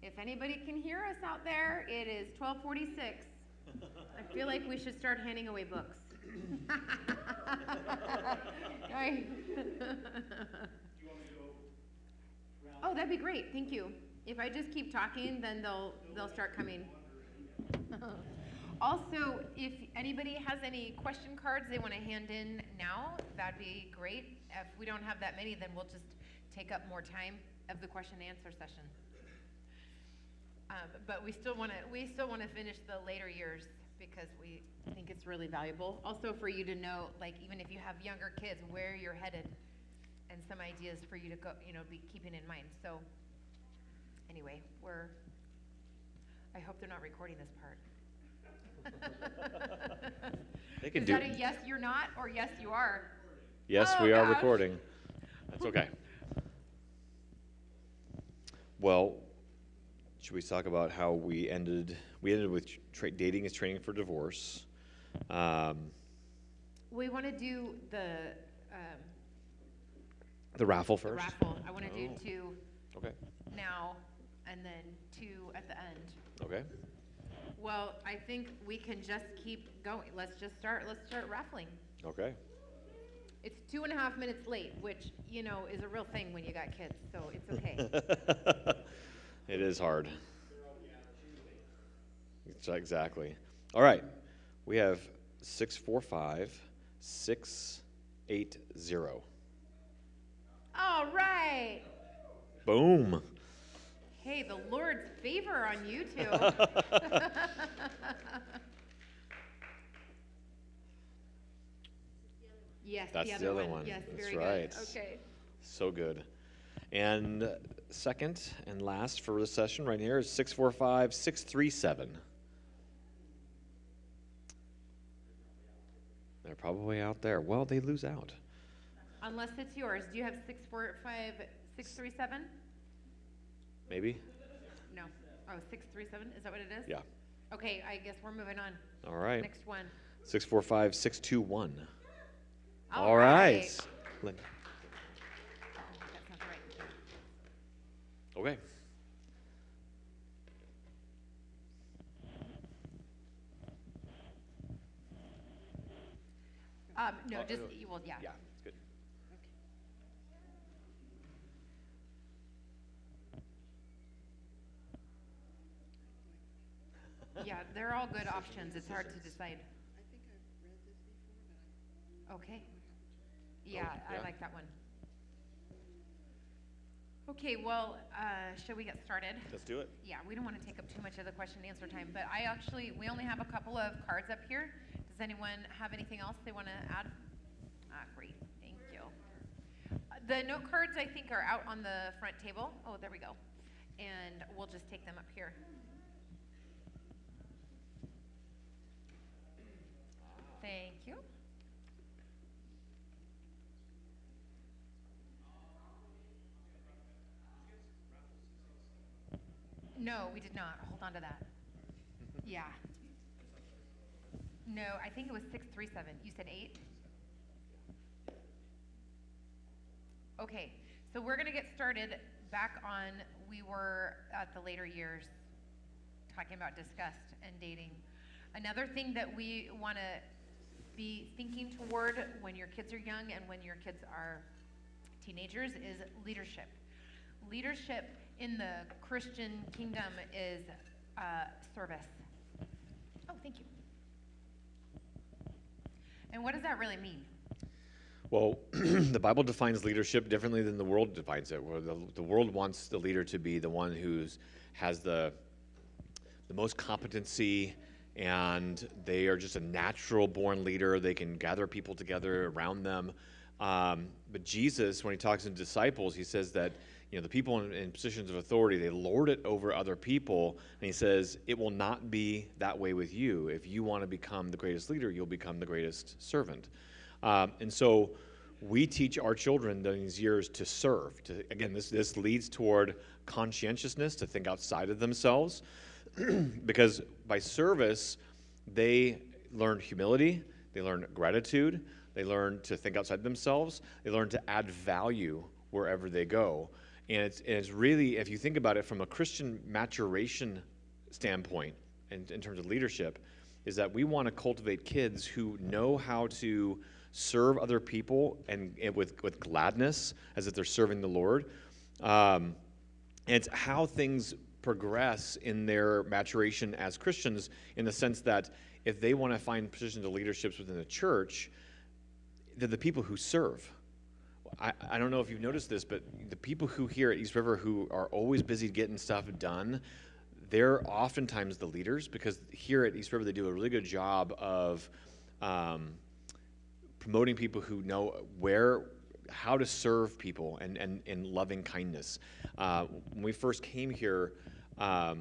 If anybody can hear us out there, it is 12:46. I feel like we should start handing away books. Right. Oh, that'd be great. Thank you. If I just keep talking, then they'll start coming. Also, if anybody has any question cards they want to hand in now, that'd be great. If we don't have that many, then we'll just take up more time of the question and answer session. But we still want to finish the later years because we think it's really valuable. Also for you to know, like even if you have younger kids, where you're headed, and some ideas for you to go, be keeping in mind. So anyway, I hope they're not recording this part. They can Is do that a yes, you're not, or yes, you are? Yes, Oh, we are gosh. recording. That's okay. Well, should we talk about how we ended? We ended with dating is training for divorce. We want to do the raffle first. raffle. I want to do 2 Okay. now, and then 2 at the end. Okay. Well, I think we can just keep going. Let's start raffling. Okay. It's 2.5 minutes late, which, is a real thing when you got kids, so it's okay. It is hard. Exactly. All right. We have 645-680. All right. Boom. Hey, the Lord's favor on you two. Yes, That's the other one. Yes, That's very right. good. Okay. So good. And second and last for the session right here is 645-637. They're probably out there. Well, they lose out. Unless it's yours. Do you have 645-637? Maybe? No. Oh, 637? Is that what it is? Yeah. Okay, I guess we're moving on. All right. Next one. 645-621. All right. Lynn. Oh, that sounds right. Okay. No, just, well, yeah. Yeah, it's good. Yeah, they're all good options. It's hard to decide. Okay. Yeah, yeah. I like that one. Okay, well, shall we get started? Let's do it. Yeah, we don't want to take up too much of the question and answer time, but we only have a couple of cards up here. Does anyone have anything else they want to add? Great, thank you. The note cards, I think, are out on the front table. Oh, there we go. And we'll just take them up here. Thank you. No, we did not. Hold on to that. Yeah. No, I think it was 637. You said 8? Okay, so we're going to get started back on, we were at the later years talking about disgust and dating. Another thing that we want to be thinking toward when your kids are young and when your kids are teenagers is leadership. Leadership in the Christian kingdom is service. Oh, thank you. And what does that really mean? Well, the Bible defines leadership differently than the world defines it. Where the world wants the leader to be the one who has the most competency, and they are just a natural born leader. They can gather people together around them. But Jesus, when he talks to disciples, he says that the people in positions of authority, they lord it over other people. And he says, it will not be that way with you. If you want to become the greatest leader, you'll become the greatest servant. And so we teach our children in these years to serve. Again, this leads toward conscientiousness, to think outside of themselves. Because by service, they learn humility, they learn gratitude, they learn to think outside themselves, they learn to add value wherever they go. And it's really, if you think about it from a Christian maturation standpoint, in terms of leadership, is that we want to cultivate kids who know how to serve other people and with gladness, as if they're serving the Lord. And it's how things progress in their maturation as Christians, in the sense that if they want to find positions of leaderships within the church, they're the people who serve. I don't know if you've noticed this, but the people who here at East River who are always busy getting stuff done, they're oftentimes the leaders, because here at East River they do a really good job of promoting people who know how to serve people and in loving kindness. When we first came here, I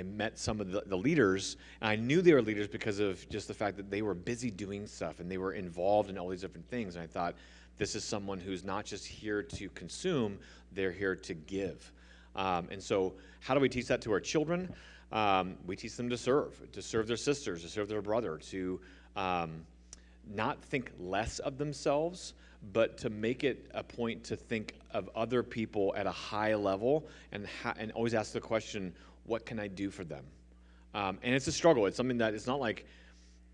met some of the leaders, and I knew they were leaders because of just the fact that they were busy doing stuff and they were involved in all these different things. And I thought, this is someone who's not just here to consume, they're here to give. And so how do we teach that to our children? We teach them to serve their sisters, to serve their brother, to not think less of themselves, but to make it a point to think of other people at a high level, and always ask the question, what can I do for them? And it's a struggle. It's something that it's not like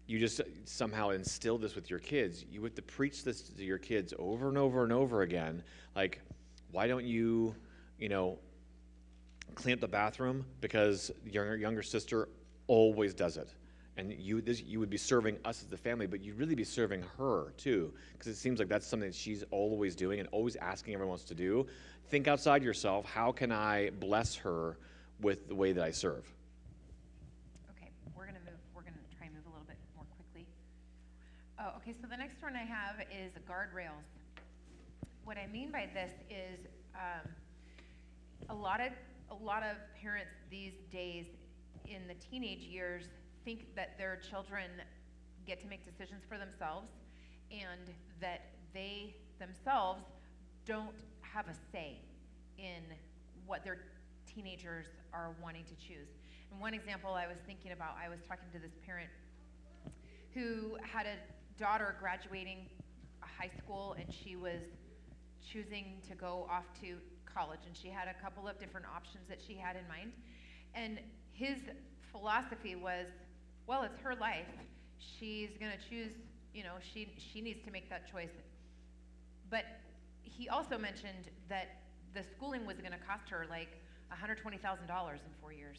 you just somehow instill this with your kids. You have to preach this to your kids over and over and over again. Like, why don't you clean up the bathroom? Because your younger sister always does it. And you would be serving us as the family, but you'd really be serving her too, because it seems like that's something that she's always doing and always asking everyone else to do. Think outside yourself. How can I bless her with the way that I serve? Okay, we're gonna try and move a little bit more quickly. Oh, okay, so the next one I have is guardrails. What I mean by this is a lot of parents these days in the teenage years think that their children get to make decisions for themselves, and that they themselves don't have a say in what their teenagers are wanting to choose. And one example I was thinking about, I was talking to this parent who had a daughter graduating high school, and she was choosing to go off to college, and she had a couple of different options that she had in mind. And his philosophy was, well, it's her life. She's going to choose, she needs to make that choice. But he also mentioned that the schooling was going to cost her like $120,000 in 4 years.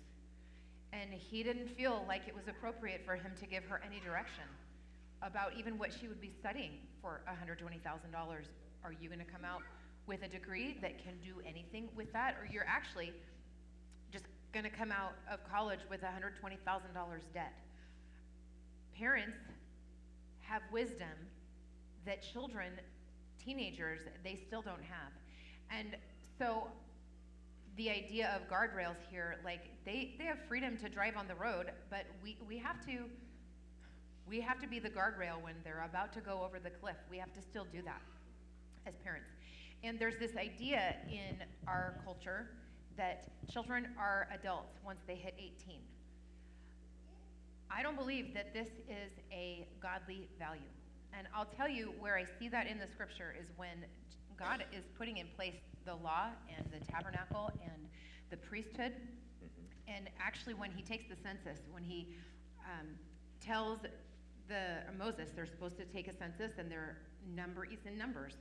And he didn't feel like it was appropriate for him to give her any direction about even what she would be studying for $120,000. Are you going to come out with a degree that can do anything with that? Or you're actually just going to come out of college with $120,000 debt? Parents have wisdom that children, teenagers, they still don't have. And so the idea of guardrails here, like they have freedom to drive on the road, but we have to be the guardrail when they're about to go over the cliff. We have to still do that as parents. And there's this idea in our culture that children are adults once they hit 18. I don't believe that this is a godly value. And I'll tell you where I see that in the scripture is when God is putting in place the law and the tabernacle and the priesthood. And actually when he takes the census, when he tells Moses they're supposed to take a census, and he's in numbers.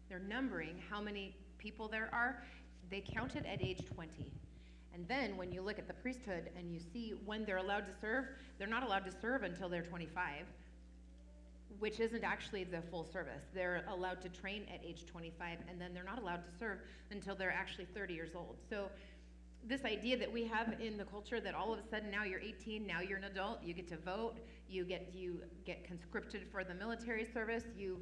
They're numbering how many people there are. They counted at age 20. And then when you look at the priesthood and you see when they're allowed to serve, they're not allowed to serve until they're 25, which isn't actually the full service. They're allowed to train at age 25, and then they're not allowed to serve until they're actually 30 years old. So this idea that we have in the culture that all of a sudden now you're 18, now you're an adult, you get to vote, you get conscripted for the military service, you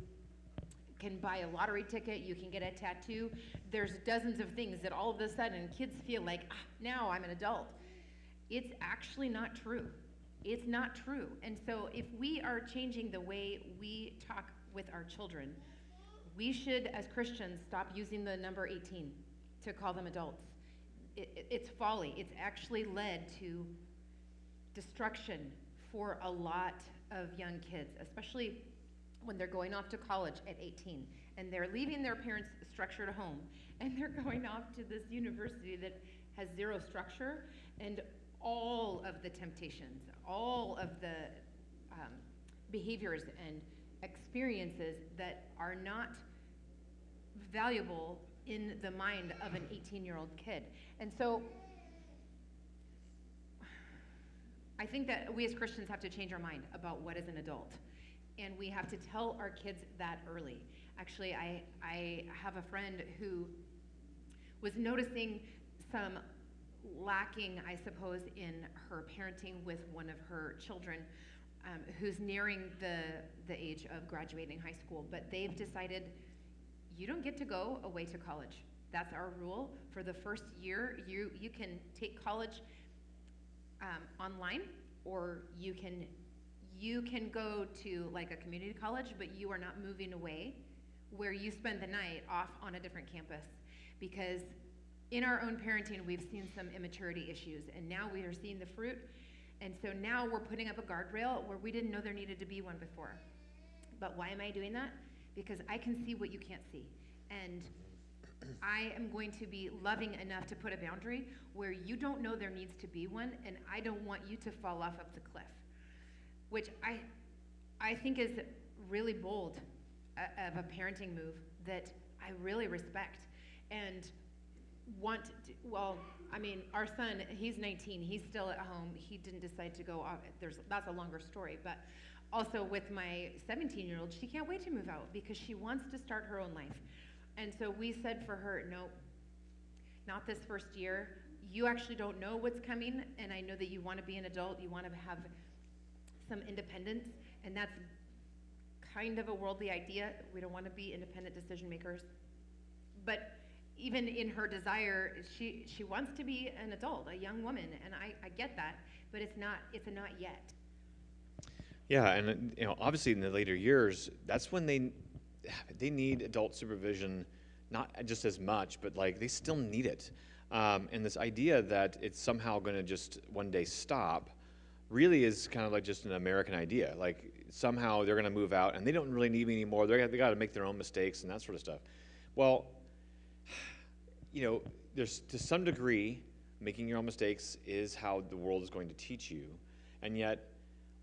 can buy a lottery ticket, you can get a tattoo. There's dozens of things that all of a sudden kids feel like, now I'm an adult. It's actually not true. It's not true. And so if we are changing the way we talk with our children, we should, as Christians, stop using the number 18 to call them adults. It's folly. It's actually led to destruction for a lot of young kids, especially when they're going off to college at 18 and they're leaving their parents' structured home and they're going off to this university that has zero structure and all of the temptations, all of the behaviors and experiences that are not valuable in the mind of an 18-year-old kid. And so I think that we as Christians have to change our mind about what is an adult. And we have to tell our kids that early. Actually, I have a friend who was noticing some lacking, I suppose, in her parenting with one of her children who's nearing the age of graduating high school. But they've decided, you don't get to go away to college. That's our rule. For the first year, you can take college online, or you can go to like a community college, but you are not moving away, where you spend the night off on a different campus. Because in our own parenting, we've seen some immaturity issues, and now we are seeing the fruit. And so now we're putting up a guardrail where we didn't know there needed to be one before. But why am I doing that? Because I can see what you can't see. And I am going to be loving enough to put a boundary where you don't know there needs to be one, and I don't want you to fall off of the cliff. Which I think is really bold of a parenting move that I really respect and want to, well, I mean, our son, he's 19, he's still at home. He didn't decide to go off. That's a longer story, but also with my 17-year-old, she can't wait to move out because she wants to start her own life. And so we said for her, no, not this first year. You actually don't know what's coming, and I know that you want to be an adult, you want to have some independence, and that's kind of a worldly idea. We don't want to be independent decision makers. But even in her desire, she wants to be an adult, a young woman, and I get that, but it's a not yet. Yeah, and obviously in the later years, that's when they need adult supervision, not just as much, but like they still need it. And this idea that it's somehow going to just one day stop really is kind of like just an American idea. Like somehow they're going to move out and they don't really need me anymore. They got to make their own mistakes and that sort of stuff. Well, there's to some degree, making your own mistakes is how the world is going to teach you. And yet,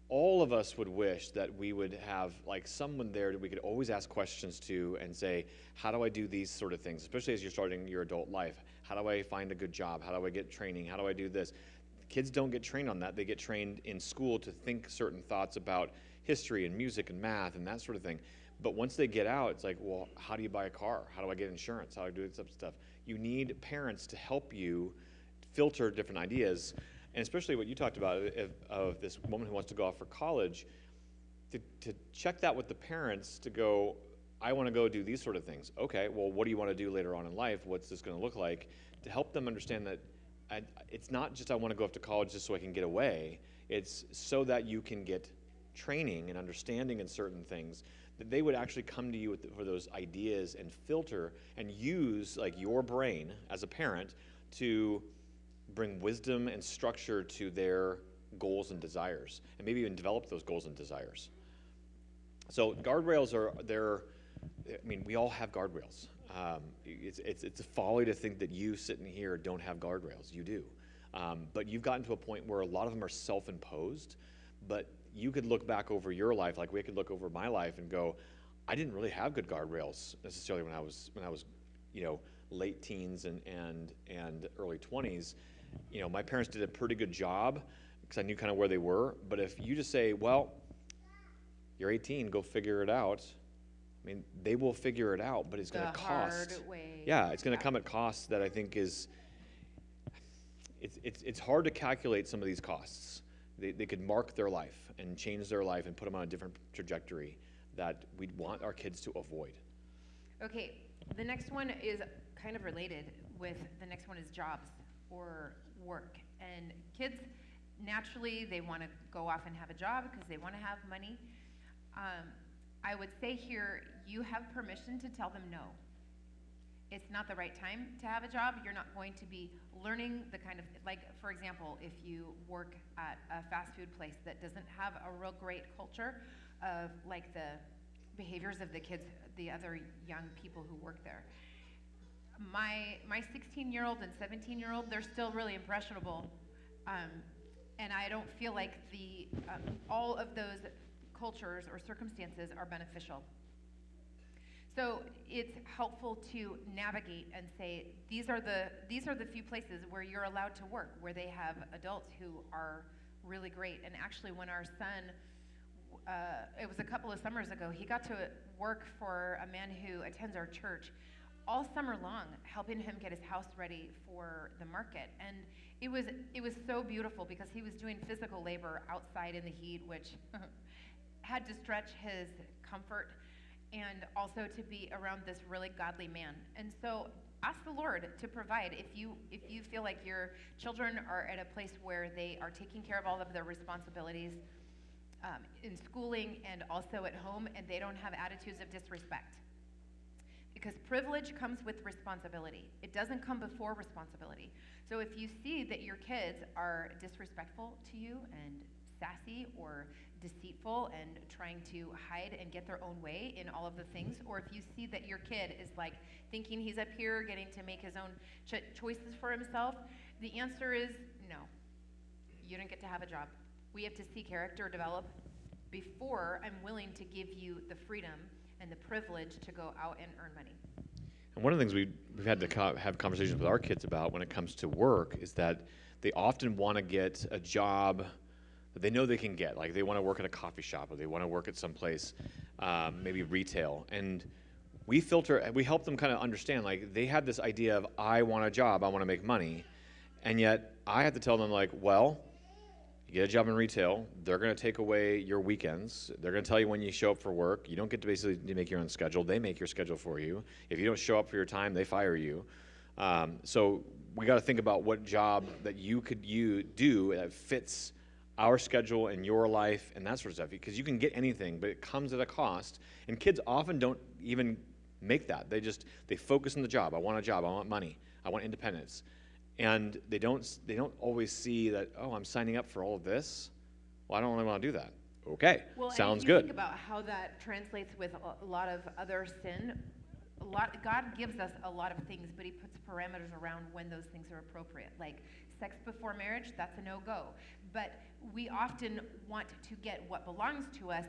all of us would wish that we would have like someone there that we could always ask questions to and say, how do I do these sort of things, especially as you're starting your adult life? How do I find a good job? How do I get training? How do I do this? Kids don't get trained on that. They get trained in school to think certain thoughts about history and music and math and that sort of thing. But once they get out, it's like, well, how do you buy a car? How do I get insurance? How do I do this type of stuff? You need parents to help you filter different ideas. And especially what you talked about of this woman who wants to go off for college, to check that with the parents to go, I want to go do these sort of things. Okay, well, what do you want to do later on in life? What's this going to look like? To help them understand that it's not just I want to go off to college just so I can get away. It's so that you can get training and understanding in certain things, that they would actually come to you for those ideas and filter and use like your brain as a parent to bring wisdom and structure to their goals and desires, and maybe even develop those goals and desires. So guardrails we all have guardrails. It's a folly to think that you sitting here don't have guardrails. You do. But you've gotten to a point where a lot of them are self-imposed, but you could look back over your life, like we could look over my life and go, I didn't really have good guardrails necessarily when I was late teens and early 20s. My parents did a pretty good job because I knew kind of where they were. But if you just say, well, you're 18, go figure it out. I mean, they will figure it out, but it's going to cost. Hard way. Yeah, it's going to come at costs that I think is. It's hard to calculate some of these costs. They could mark their life and change their life and put them on a different trajectory that we'd want our kids to avoid. Okay, the next one is kind of related with the next one is jobs or work. And kids, naturally, they want to go off and have a job because they want to have money. I would say here, you have permission to tell them no. It's not the right time to have a job. You're not going to be learning the kind of, like, for example, if you work at a fast food place that doesn't have a real great culture of like the behaviors of the kids, the other young people who work there. My 16-year-old and 17-year-old, they're still really impressionable, and I don't feel like all of those cultures or circumstances are beneficial. So it's helpful to navigate and say, these are the few places where you're allowed to work, where they have adults who are really great. And actually, when our son, it was a couple of summers ago, he got to work for a man who attends our church all summer long, helping him get his house ready for the market. And it was so beautiful because he was doing physical labor outside in the heat, which had to stretch his comfort, and also to be around this really godly man. And so ask the Lord to provide. If you feel like your children are at a place where they are taking care of all of their responsibilities in schooling and also at home, and they don't have attitudes of disrespect. Because privilege comes with responsibility. It doesn't come before responsibility. So if you see that your kids are disrespectful to you and sassy or deceitful and trying to hide and get their own way in all of the things, or if you see that your kid is like thinking he's up here getting to make his own choices for himself, the answer is no. You don't get to have a job. We have to see character develop before I'm willing to give you the freedom and the privilege to go out and earn money. And one of the things we've had to have conversations with our kids about when it comes to work is that they often want to get a job that they know they can get. Like they want to work at a coffee shop, or they want to work at some place, maybe retail. And we help them kind of understand, like they have this idea of, I want a job, I want to make money. And yet I have to tell them, like, well, you get a job in retail, they're going to take away your weekends. They're going to tell you when you show up for work. You don't get to basically make your own schedule. They make your schedule for you. If you don't show up for your time, they fire you. So we got to think about what job that you could do that fits our schedule and your life and that sort of stuff, because you can get anything, but it comes at a cost. And kids often don't even make that. They focus on the job. I want a job. I want money. I want independence. And they don't always see that, oh, I'm signing up for all of this. Well, I don't really want to do that. Okay, well, sounds and if you good. Think about how that translates with a lot of other sin. God gives us a lot of things, but he puts parameters around when those things are appropriate. Like sex before marriage, that's a no-go. But we often want to get what belongs to us.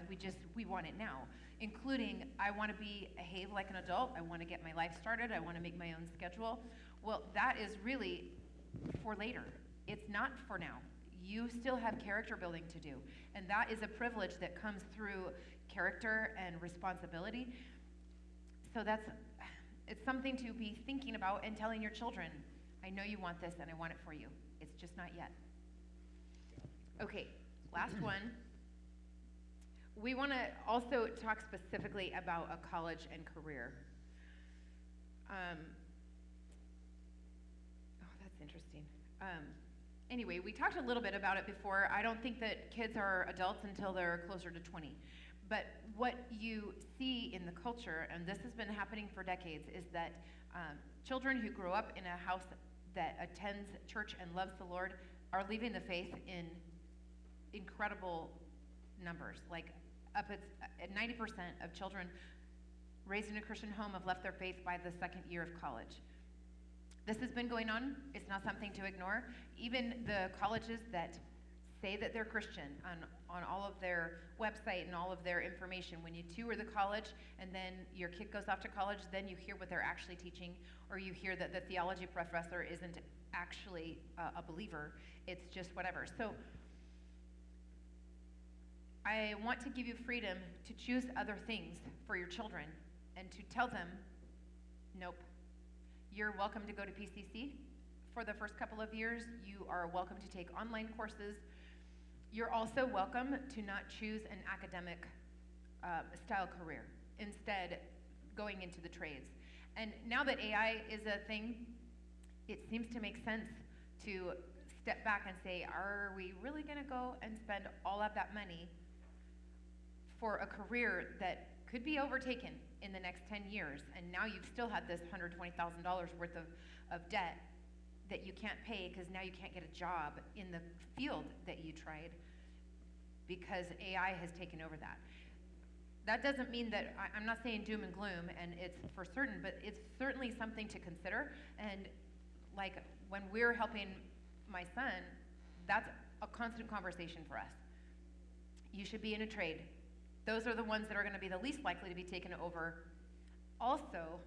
We want it now, including I want to behave like an adult. I want to get my life started. I want to make my own schedule. Well, that is really for later. It's not for now. You still have character building to do, and that is a privilege that comes through character and responsibility. So it's something to be thinking about and telling your children, I know you want this and I want it for you. It's just not yet. Okay, last one. We want to also talk specifically about a college and career. That's interesting. Anyway, we talked a little bit about it before. I don't think that kids are adults until they're closer to 20. But what you see in the culture, and this has been happening for decades, is that children who grow up in a house that attends church and loves the Lord are leaving the faith in incredible numbers. Like up at 90% of children raised in a Christian home have left their faith by the second year of college. This has been going on. It's not something to ignore. Even the colleges that say that they're Christian on all of their website and all of their information, when you tour the college and then your kid goes off to college, then you hear what they're actually teaching, or you hear that the theology professor isn't actually a believer. It's just whatever. So I want to give you freedom to choose other things for your children and to tell them, nope. You're welcome to go to PCC for the first couple of years. You are welcome to take online courses. You're also welcome to not choose an academic style career, instead going into the trades. And now that AI is a thing, it seems to make sense to step back and say, are we really going to go and spend all of that money for a career that could be overtaken in the next 10 years, and now you've still had this $120,000 worth of debt that you can't pay because now you can't get a job in the field that you tried because AI has taken over that. That doesn't mean that I'm not saying doom and gloom, and it's for certain, but it's certainly something to consider. And like when we're helping my son, that's a constant conversation for us. You should be in a trade. Those are the ones that are going to be the least likely to be taken over. Also,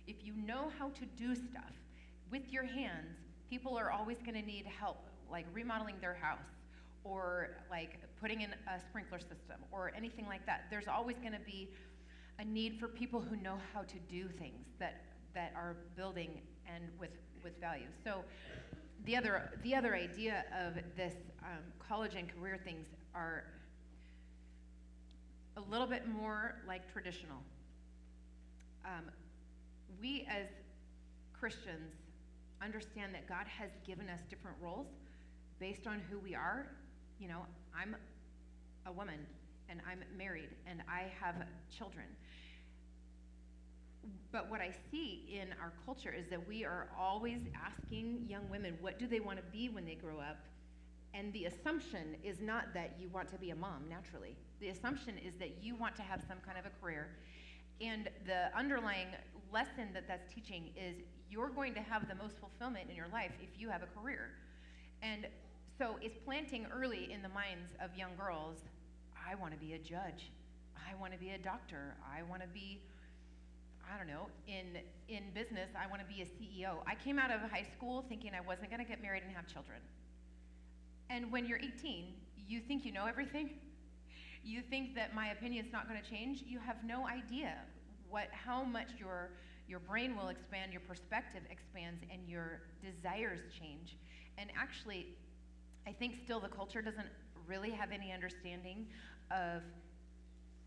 if you know how to do stuff with your hands, people are always going to need help, like remodeling their house, or like putting in a sprinkler system, or anything like that. There's always going to be a need for people who know how to do things that are building and with value. So the other idea of this college and career things are a little bit more like traditional. We as Christians understand that God has given us different roles based on who we are. You know, I'm a woman, and I'm married, and I have children. But what I see in our culture is that we are always asking young women, what do they want to be when they grow up? And the assumption is not that you want to be a mom, naturally. The assumption is that you want to have some kind of a career. And the underlying lesson that that's teaching is you're going to have the most fulfillment in your life if you have a career. And so it's planting early in the minds of young girls, I want to be a judge. I want to be a doctor. I want to be, I don't know, in business, I want to be a CEO. I came out of high school thinking I wasn't going to get married and have children. And when you're 18, you think you know everything. You think that my opinion's not going to change. You have no idea how much your brain will expand, your perspective expands, and your desires change. And actually, I think still the culture doesn't really have any understanding of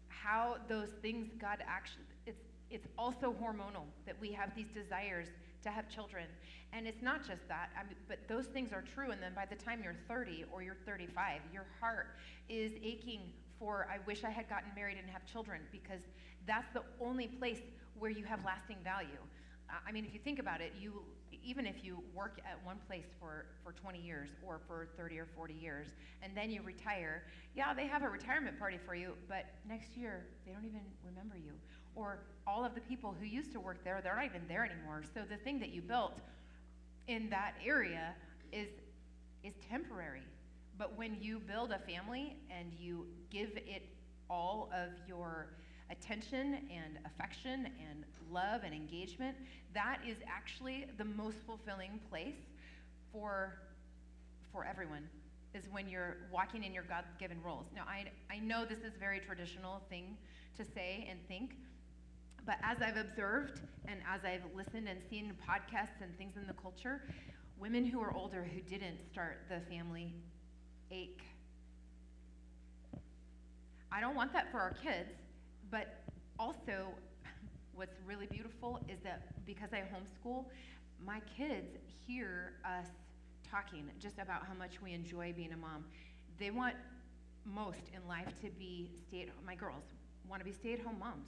how those things God actually, it's also hormonal, that we have these desires to have children. And it's not just that, but those things are true, and then by the time you're 30 or you're 35, your heart is aching for, I wish I had gotten married and have children, because that's the only place where you have lasting value. I mean, if you think about it, even if you work at one place for 20 years or for 30 or 40 years, and then you retire, yeah, they have a retirement party for you, but next year, they don't even remember you. Or all of the people who used to work there, they're not even there anymore. So the thing that you built in that area is temporary. But when you build a family and you give it all of your attention and affection and love and engagement, that is actually the most fulfilling place for everyone, is when you're walking in your God-given roles. Now, I know this is a very traditional thing to say and think, but as I've observed and as I've listened and seen podcasts and things in the culture, women who are older who didn't start the family ache. I don't want that for our kids, but also what's really beautiful is that because I homeschool, my kids hear us talking just about how much we enjoy being a mom. They want most in life to be my girls want to be stay-at-home moms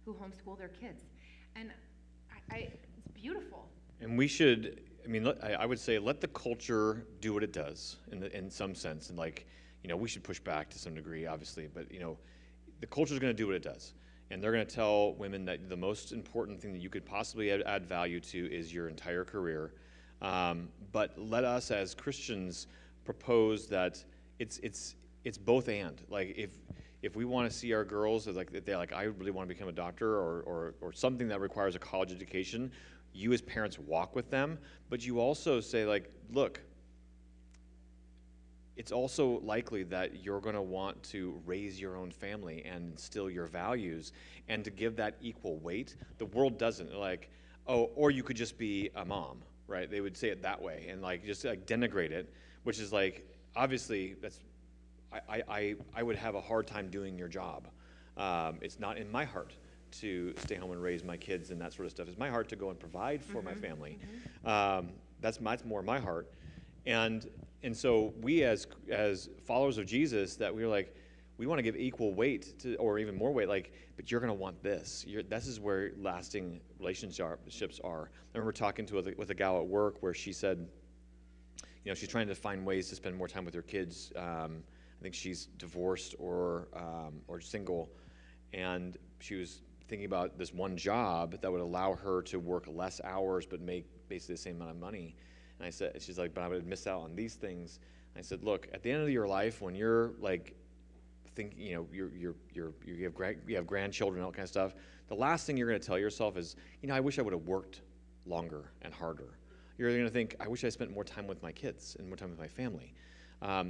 who homeschool their kids. And it's beautiful. And we should, I would say, let the culture do what it does in some sense. And we should push back to some degree, obviously, but the culture is going to do what it does. And they're going to tell women that the most important thing that you could possibly add value to is your entire career. But let us as Christians propose that it's both and. Like if we want to see our girls as I really want to become a doctor or something that requires a college education, you as parents walk with them, but you also say look, it's also likely that you're going to want to raise your own family and instill your values and to give that equal weight. The world doesn't or you could just be a mom, right? They would say it that way and just denigrate it, which is obviously that's, I would have a hard time doing your job. It's not in my heart to stay home and raise my kids and that sort of stuff. It's my heart to go and provide for my family. That's more my heart. And so we as followers of Jesus, that we're we want to give equal weight to, or even more weight, but you're going to want this. This is where lasting relationships are. I remember talking with a gal at work where she said, she's trying to find ways to spend more time with her kids. I think she's divorced or single. And she was thinking about this one job that would allow her to work less hours but make basically the same amount of money. And I said, she's like, but I would miss out on these things. And I said, look, at the end of your life, when you're like, you have grandchildren, all that kind of stuff, the last thing you're going to tell yourself is, I wish I would have worked longer and harder. You're going to think, I wish I spent more time with my kids and more time with my family.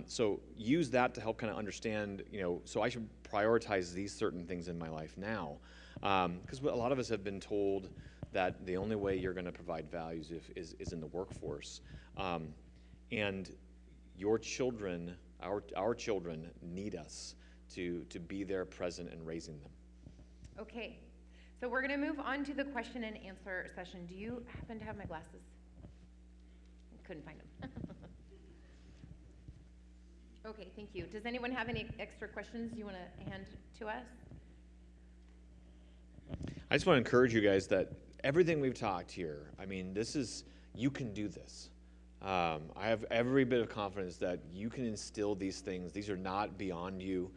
So use that to help kind of understand, so I should prioritize these certain things in my life now. Because a lot of us have been told that the only way you're going to provide values is in the workforce. And your children, our children need us to be there present and raising them. Okay, so we're going to move on to the question and answer session. Do you happen to have my glasses? I couldn't find them. Okay, thank you. Does anyone have any extra questions you want to hand to us? I just want to encourage you guys that everything we've talked here, you can do this. I have every bit of confidence that you can instill these things. These are not beyond you.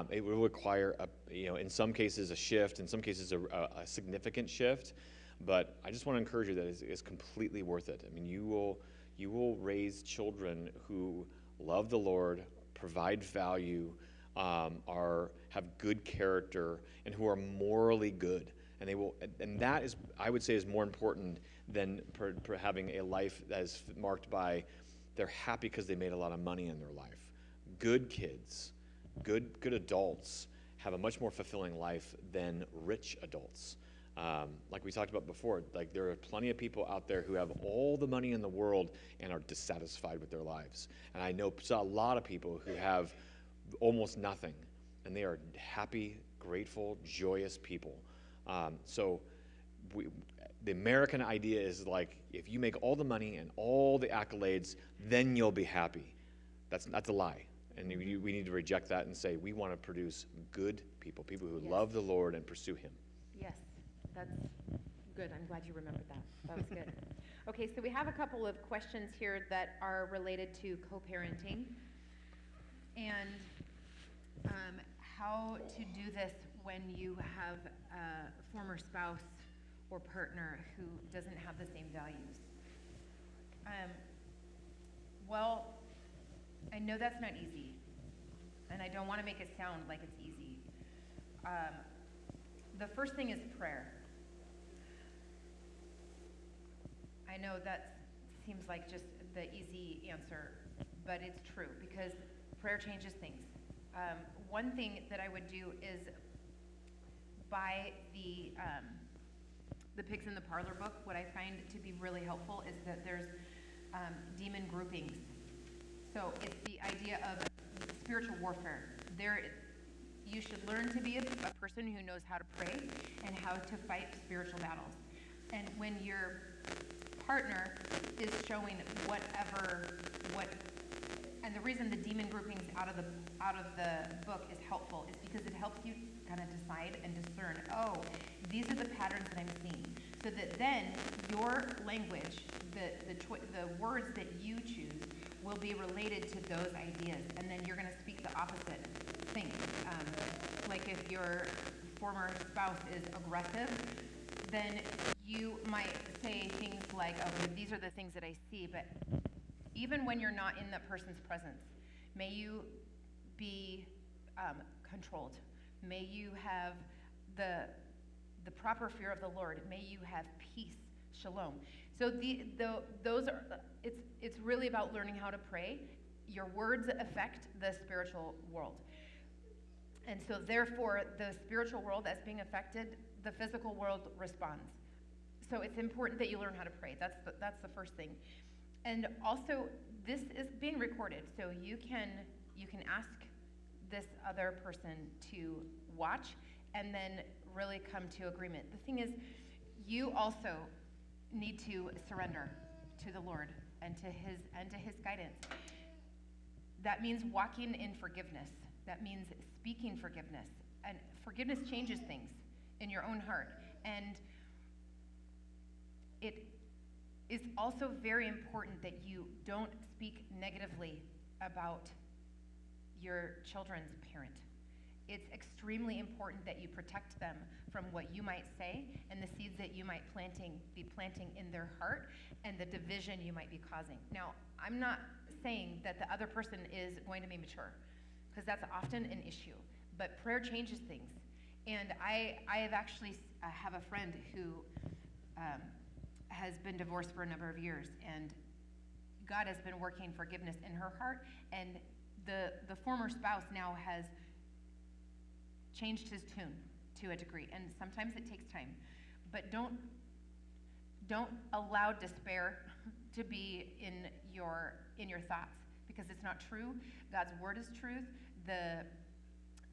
It will require, in some cases, a shift, in some cases, a significant shift. But I just want to encourage you that it's completely worth it. You will raise children who love the Lord, provide value, have good character, and who are morally good. And that is, I would say, is more important than having a life that is marked by they're happy because they made a lot of money in their life. Good kids, good adults have a much more fulfilling life than rich adults. Like we talked about before, like there are plenty of people out there who have all the money in the world and are dissatisfied with their lives. And I know a lot of people who have almost nothing, and they are happy, grateful, joyous people. The American idea is like, if you make all the money and all the accolades, then you'll be happy. That's a lie. And we need to reject that and say, we want to produce good people who Yes. love the Lord and pursue Him. Yes, that's good. I'm glad you remembered that. That was good. Okay, so we have a couple of questions here that are related to co-parenting and how to do this when you have a former spouse or partner who doesn't have the same values. Well, I know that's not easy, and I don't want to make it sound like it's easy. The first thing is prayer. I know that seems like just the easy answer, but it's true because prayer changes things. One thing that I would do is buy the Pigs in the Parlor book. What I find to be really helpful is that there's demon groupings. So it's the idea of spiritual warfare. You should learn to be a person who knows how to pray and how to fight spiritual battles. And when your partner is showing and the reason the demon groupings out of the book is helpful is because it helps you kind of decide and discern, these are the patterns that I'm seeing. So that then your language, the words that you choose will be related to those ideas. And then you're going to speak the opposite thing. Like if your former spouse is aggressive, then you might say things like, okay, these are the things that I see, but even when you're not in that person's presence, may you be controlled. May you have the proper fear of the Lord. May you have peace, shalom. So it's really about learning how to pray. Your words affect the spiritual world. And so therefore, the spiritual world that's being affected, the physical world responds. So it's important that you learn how to pray. That's the first thing. And also, this is being recorded, so you can ask this other person to watch and then really come to agreement. The thing is, you also need to surrender to the Lord and to his guidance. That means walking in forgiveness. That means speaking forgiveness. And forgiveness changes things in your own heart. And it is also very important that you don't speak negatively about your children's parent. it's extremely important that you protect them from what you might say and the seeds that you might be planting in their heart and the division you might be causing. Now, I'm not saying that the other person is going to be mature, because that's often an issue, but prayer changes things. And I have actually have a friend who has been divorced for a number of years, and God has been working forgiveness in her heart, and the former spouse now has changed his tune to a degree, and sometimes it takes time. But don't allow despair to be in your thoughts, because it's not true. God's word is truth. The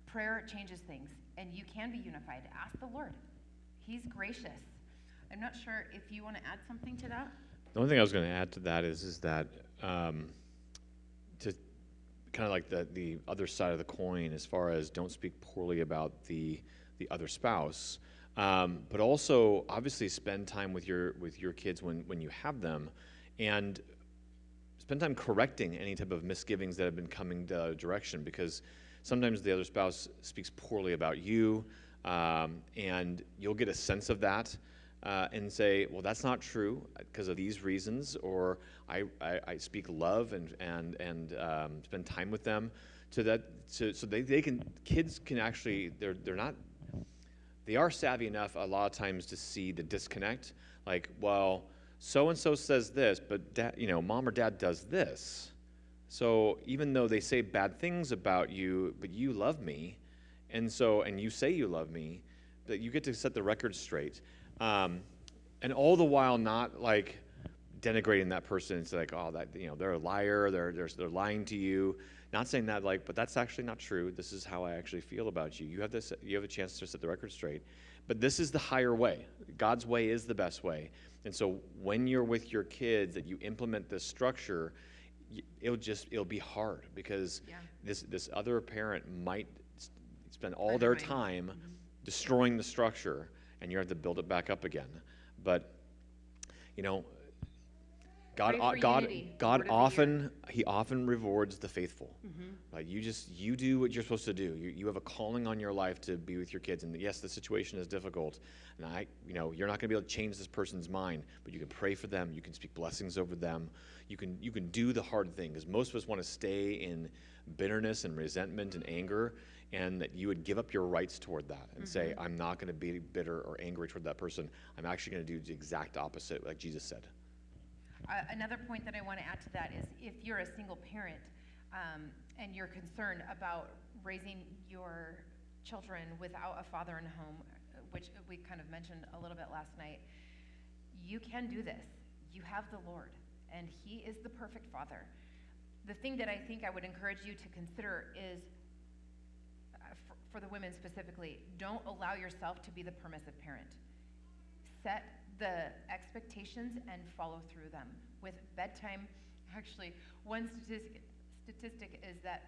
prayer changes things, and you can be unified. Ask the Lord. He's gracious. I'm not sure if you want to add something to that. The only thing I was going to add to that is that to kind of like the other side of the coin, as far as don't speak poorly about the other spouse, but also obviously spend time with your kids when you have them, and spend time correcting any type of misgivings that have been coming direction, because sometimes the other spouse speaks poorly about you, and you'll get a sense of that. And say, well, that's not true because of these reasons, or I speak love and spend time with them, so kids can actually, they are savvy enough a lot of times to see the disconnect. Like, well, so and so says this, but dad, mom or dad does this. So even though they say bad things about you, but you love me, and you say you love me, that you get to set the record straight. And all the while not like denigrating that person. It's like, oh, that they're a liar. They're lying to you. Not saying that but that's actually not true. This is how I actually feel about you. You have a chance to set the record straight. But this is the higher way. God's way is the best way. And so when you're with your kids, that you implement this structure, it'll be hard, because this other parent might spend all their time destroying the structure, and you have to build it back up again. But God often rewards the faithful. Like, you do what you're supposed to do. You have a calling on your life to be with your kids, and yes, the situation is difficult, and you're not going to be able to change this person's mind, but you can pray for them. You can speak blessings over them. You can do the hard thing, because most of us want to stay in bitterness and resentment and anger, and that you would give up your rights toward that and say, I'm not going to be bitter or angry toward that person. I'm actually going to do the exact opposite, like Jesus said. Another point that I want to add to that is, if you're a single parent and you're concerned about raising your children without a father in the home, which we kind of mentioned a little bit last night, you can do this. You have the Lord, and He is the perfect father. The thing that I think I would encourage you to consider is, for the women specifically, don't allow yourself to be the permissive parent. Set the expectations and follow through them. With bedtime, actually, one statistic is that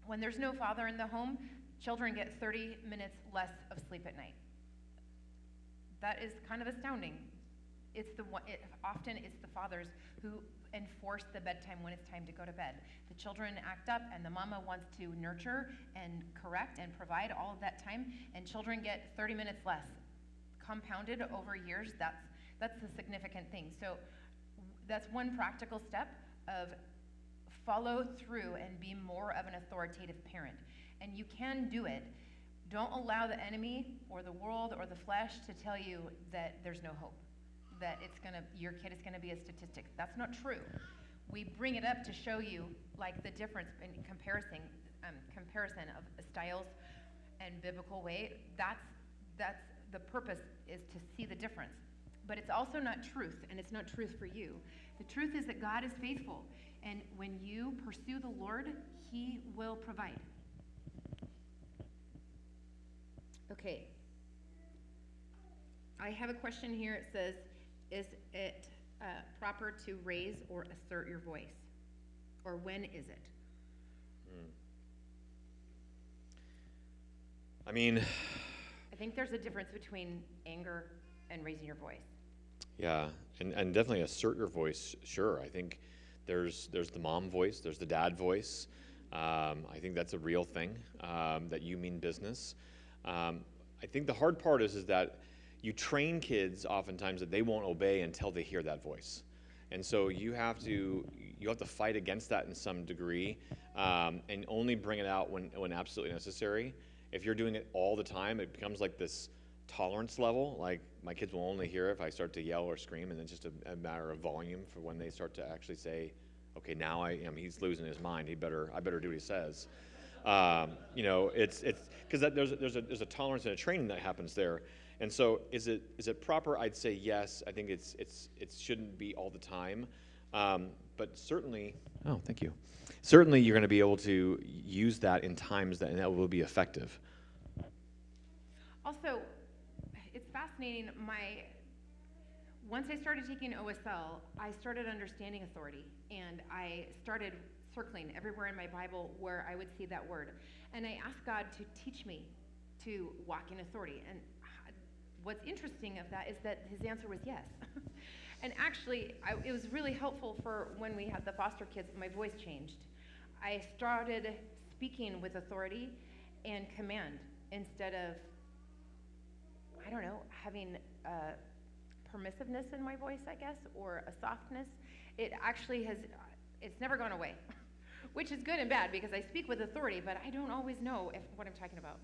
when there's no father in the home, children get 30 minutes less of sleep at night. That is kind of astounding. Often it's the fathers who enforce the bedtime when it's time to go to bed. The children act up, and the mama wants to nurture and correct and provide all of that time, and children get 30 minutes less. Compounded over years, that's a significant thing. So that's one practical step of follow through and be more of an authoritative parent. And you can do it. Don't allow the enemy or the world or the flesh to tell you that there's no hope, that your kid is gonna be a statistic. That's not true. We bring it up to show you like the difference in comparison of styles and biblical way. That's the purpose, is to see the difference. But it's also not truth, and it's not truth for you. The truth is that God is faithful, and when you pursue the Lord, He will provide. Okay. I have a question here. It says, is it proper to raise or assert your voice? Or when is it? I mean, I think there's a difference between anger and raising your voice. Yeah, and definitely assert your voice, sure. I think there's the mom voice, there's the dad voice. I think that's a real thing, that you mean business. I think the hard part is that you train kids oftentimes that they won't obey until they hear that voice. And so you have to fight against that in some degree, and only bring it out when absolutely necessary. If you're doing it all the time, it becomes like this tolerance level. Like, my kids will only hear it if I start to yell or scream, and it's just a matter of volume for when they start to actually say, okay, now he's losing his mind. I better do what he says. It's because there's a tolerance and a training that happens there. And so is it proper? I'd say yes. I think it shouldn't be all the time. But certainly, oh, thank you. Certainly you're going to be able to use that in times and that will be effective. Also, it's fascinating. Once I started taking OSL, I started understanding authority, and I started circling everywhere in my Bible where I would see that word. And I asked God to teach me to walk in authority. And what's interesting of that is that his answer was yes. And actually, it was really helpful for when we had the foster kids, my voice changed. I started speaking with authority and command instead of, I don't know, having permissiveness in my voice, I guess, or a softness. It actually it's never gone away, which is good and bad because I speak with authority, but I don't always know what I'm talking about.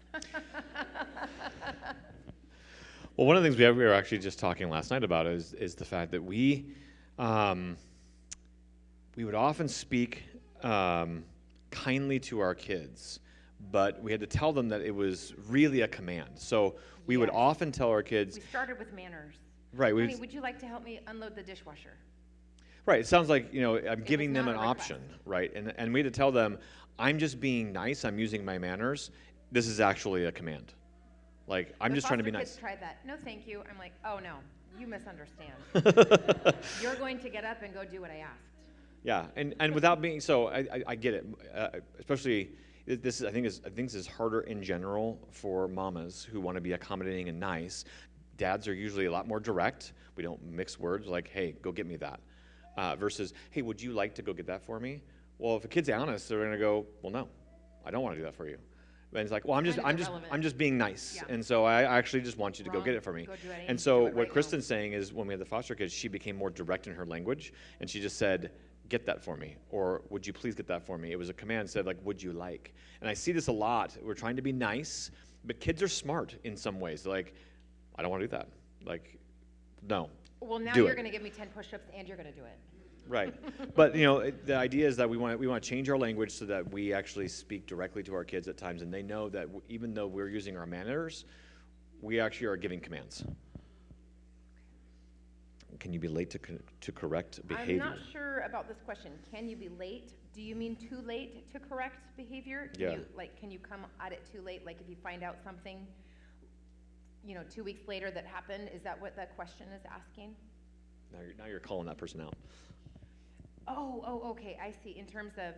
Well, one of the things we were actually just talking last night about is the fact that we would often speak kindly to our kids, but we had to tell them that it was really a command. So we would often tell our kids. We started with manners. Right. Honey, would you like to help me unload the dishwasher? Right. It sounds like, I'm giving them an option, right? And we had to tell them, I'm just being nice. I'm using my manners. This is actually a command. Like, I'm just trying to be nice. Kids tried that. No, thank you. I'm like, oh no, you misunderstand. You're going to get up and go do what I asked. Yeah, and without being so, I get it. Especially this is I think this is harder in general for mamas who want to be accommodating and nice. Dads are usually a lot more direct. We don't mix words like, hey, go get me that, versus, hey, would you like to go get that for me? Well, if a kid's honest, they're gonna go, well, no, I don't want to do that for you. And it's like, well, I'm just being nice, yeah. And so I actually just want you to go get it for me. And so what Kristen's saying is, when we had the foster kids, she became more direct in her language, and she just said, get that for me, or would you please get that for me? It was a command instead of like, would you like? And I see this a lot. We're trying to be nice, but kids are smart in some ways. They're like, I don't want to do that. Like, no. Well, now you're going to give me 10 push-ups, and you're going to do it. Right, but the idea is that we want to change our language so that we actually speak directly to our kids at times, and they know that even though we're using our manners, we actually are giving commands. Can you be late to correct behavior? I'm not sure about this question. Can you be late? Do you mean too late to correct behavior? Can you come at it too late? Like if you find out something, 2 weeks later that happened, is that what that question is asking? Now you're calling that person out. Oh, okay, I see. In terms of,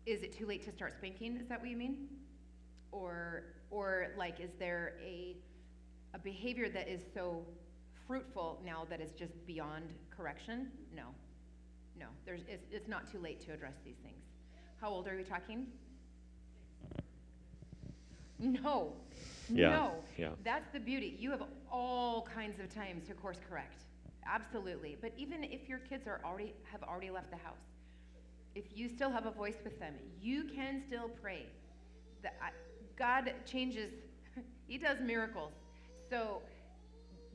is it too late to start spanking? Is that what you mean? Or like, is there a behavior that is so fruitful now that is just beyond correction? No. It's not too late to address these things. How old are we talking? No. Yeah. No. Yeah. That's the beauty. You have all kinds of times to course correct. Absolutely. But even if your kids have already left the house, if you still have a voice with them, you can still pray. God changes. He does miracles. So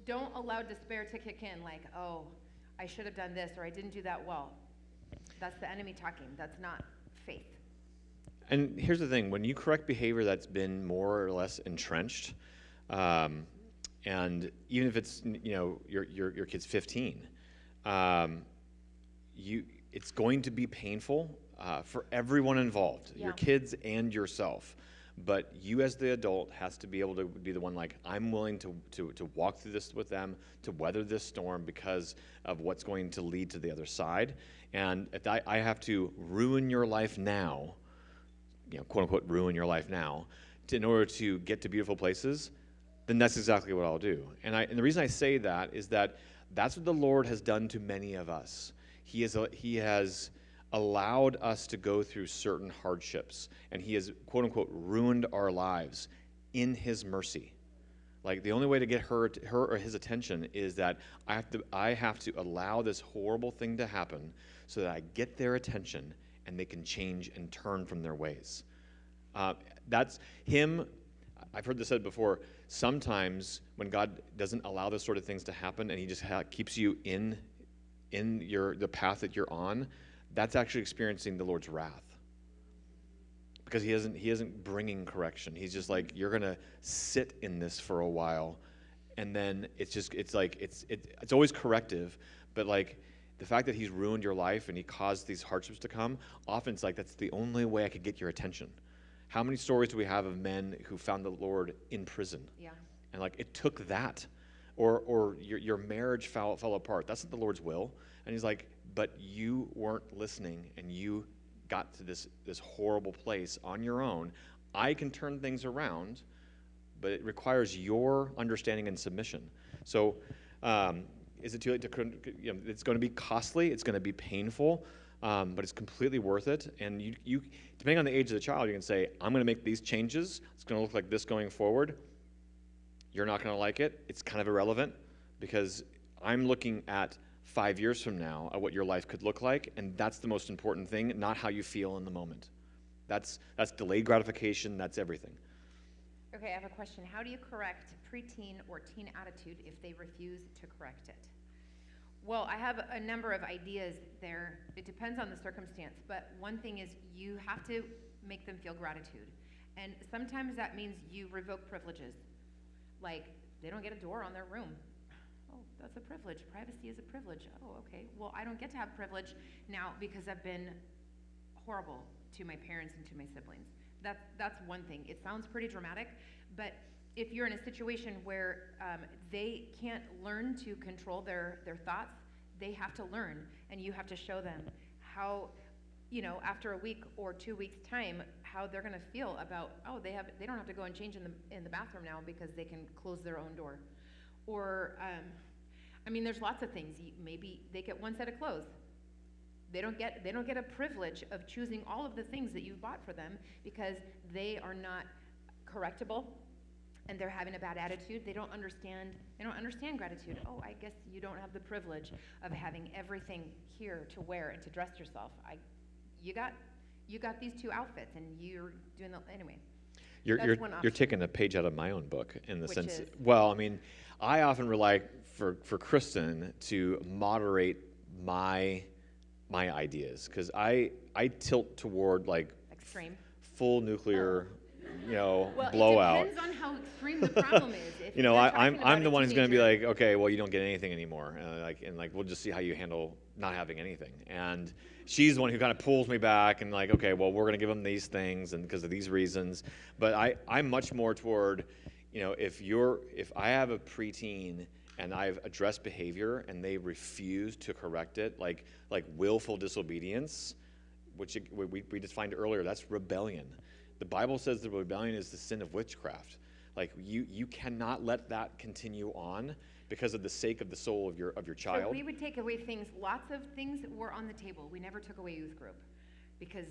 don't allow despair to kick in like, oh, I should have done this or I didn't do that well. That's the enemy talking. That's not faith. And here's the thing. When you correct behavior that's been more or less entrenched, and even if it's your kid's 15, it's going to be painful for everyone involved, your kids and yourself. But you as the adult has to be able to be the one like, I'm willing to walk through this with them, to weather this storm because of what's going to lead to the other side. And if I have to ruin your life now, quote unquote ruin your life now, in order to get to beautiful places, then that's exactly what I'll do. And the reason I say that is that that's what the Lord has done to many of us. He has allowed us to go through certain hardships, and he has, quote unquote, ruined our lives in his mercy. Like, the only way to get her or his attention is that I have to allow this horrible thing to happen so that I get their attention and they can change and turn from their ways. That's him. I've heard this said before. Sometimes when God doesn't allow those sort of things to happen and he just keeps you in the path that you're on, that's actually experiencing the Lord's wrath. Because he isn't bringing correction. He's just like, you're gonna sit in this for a while, and then it's always corrective, but like the fact that he's ruined your life and he caused these hardships to come, often it's like, that's the only way I could get your attention. How many stories do we have of men who found the Lord in prison? Yeah. And like, it took that, or your marriage fell apart. That's not the Lord's will. And he's like, but you weren't listening, and you got to this horrible place on your own. I can turn things around, but it requires your understanding and submission. So is it too late to, it's going to be costly, it's going to be painful, but it's completely worth it. And you depending on the age of the child, you can say, I'm going to make these changes. It's going to look like this going forward. You're not going to like it. It's kind of irrelevant, because I'm looking at 5 years from now at what your life could look like, and that's the most important thing, not how you feel in the moment. That's delayed gratification. That's everything. Okay, I have a question. How do you correct preteen or teen attitude if they refuse to correct it? Well, I have a number of ideas there. It depends on the circumstance, but one thing is you have to make them feel gratitude. And sometimes that means you revoke privileges. Like, they don't get a door on their room. Oh, that's a privilege. Privacy is a privilege. Oh, okay. Well, I don't get to have privilege now because I've been horrible to my parents and to my siblings. That's one thing. It sounds pretty dramatic, but if you're in a situation where they can't learn to control their thoughts, they have to learn, and you have to show them how, after a week or 2 weeks' time, how they're going to feel about, they don't have to go and change in the bathroom now because they can close their own door. Or, there's lots of things. Maybe they get one set of clothes. They don't get a privilege of choosing all of the things that you bought for them because they are not correctable and they're having a bad attitude. They don't understand gratitude. Oh, I guess you don't have the privilege of having everything here to wear and to dress yourself. You got these 2 outfits and you're doing anyway. You're taking a page out of my own book in the Which sense. is? Well, I often rely for Kristen to moderate my ideas, because I tilt toward like Extreme. full nuclear, Well, blowout. it depends on how extreme the problem is. If I'm the one who's going to be teenager- like, okay, well, you don't get anything anymore, and we'll just see how you handle not having anything. And she's the one who kind of pulls me back and like, okay, well, we're going to give them these things and because of these reasons. But I'm much more toward, if I have a preteen and I've addressed behavior and they refuse to correct it, like willful disobedience, which we defined earlier, that's rebellion. The Bible says that rebellion is the sin of witchcraft. Like, you cannot let that continue on because of the sake of the soul of your child. So we would take away things. Lots of things were on the table. We never took away youth group because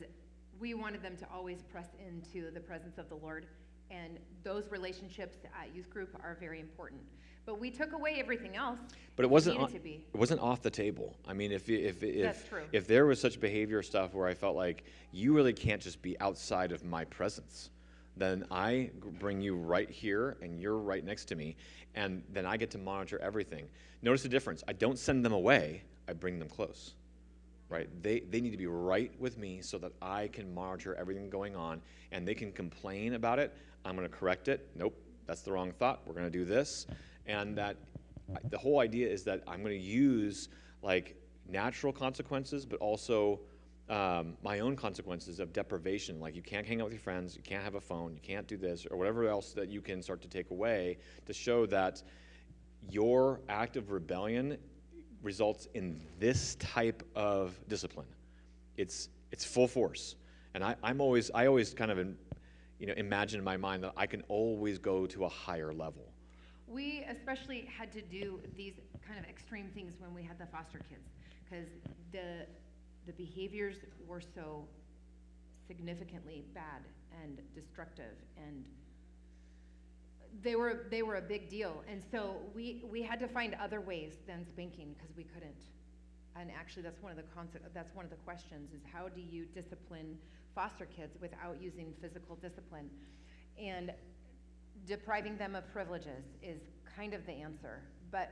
we wanted them to always press into the presence of the Lord, and those relationships at youth group are very important. But we took away everything else. But it wasn't needed to be. It wasn't off the table. That's true. If there was such behavior stuff where I felt like you really can't just be outside of my presence, then I bring you right here and you're right next to me, and then I get to monitor everything. Notice the difference. I don't send them away. I bring them close. Right? They need to be right with me so that I can monitor everything going on, and they can complain about it. I'm going to correct it. Nope, that's the wrong thought. We're going to do this. And that the whole idea is that I'm going to use like natural consequences, but also my own consequences of deprivation. Like, you can't hang out with your friends, you can't have a phone, you can't do this, or whatever else that you can start to take away to show that your act of rebellion results in this type of discipline. It's full force. And I always kind of imagine in my mind that I can always go to a higher level. We especially had to do these kind of extreme things when we had the foster kids, because the the behaviors were so significantly bad and destructive, and they were a big deal. And so we had to find other ways than spanking because we couldn't. And actually, that's one of the questions: is how do you discipline foster kids without using physical discipline? And depriving them of privileges is kind of the answer. But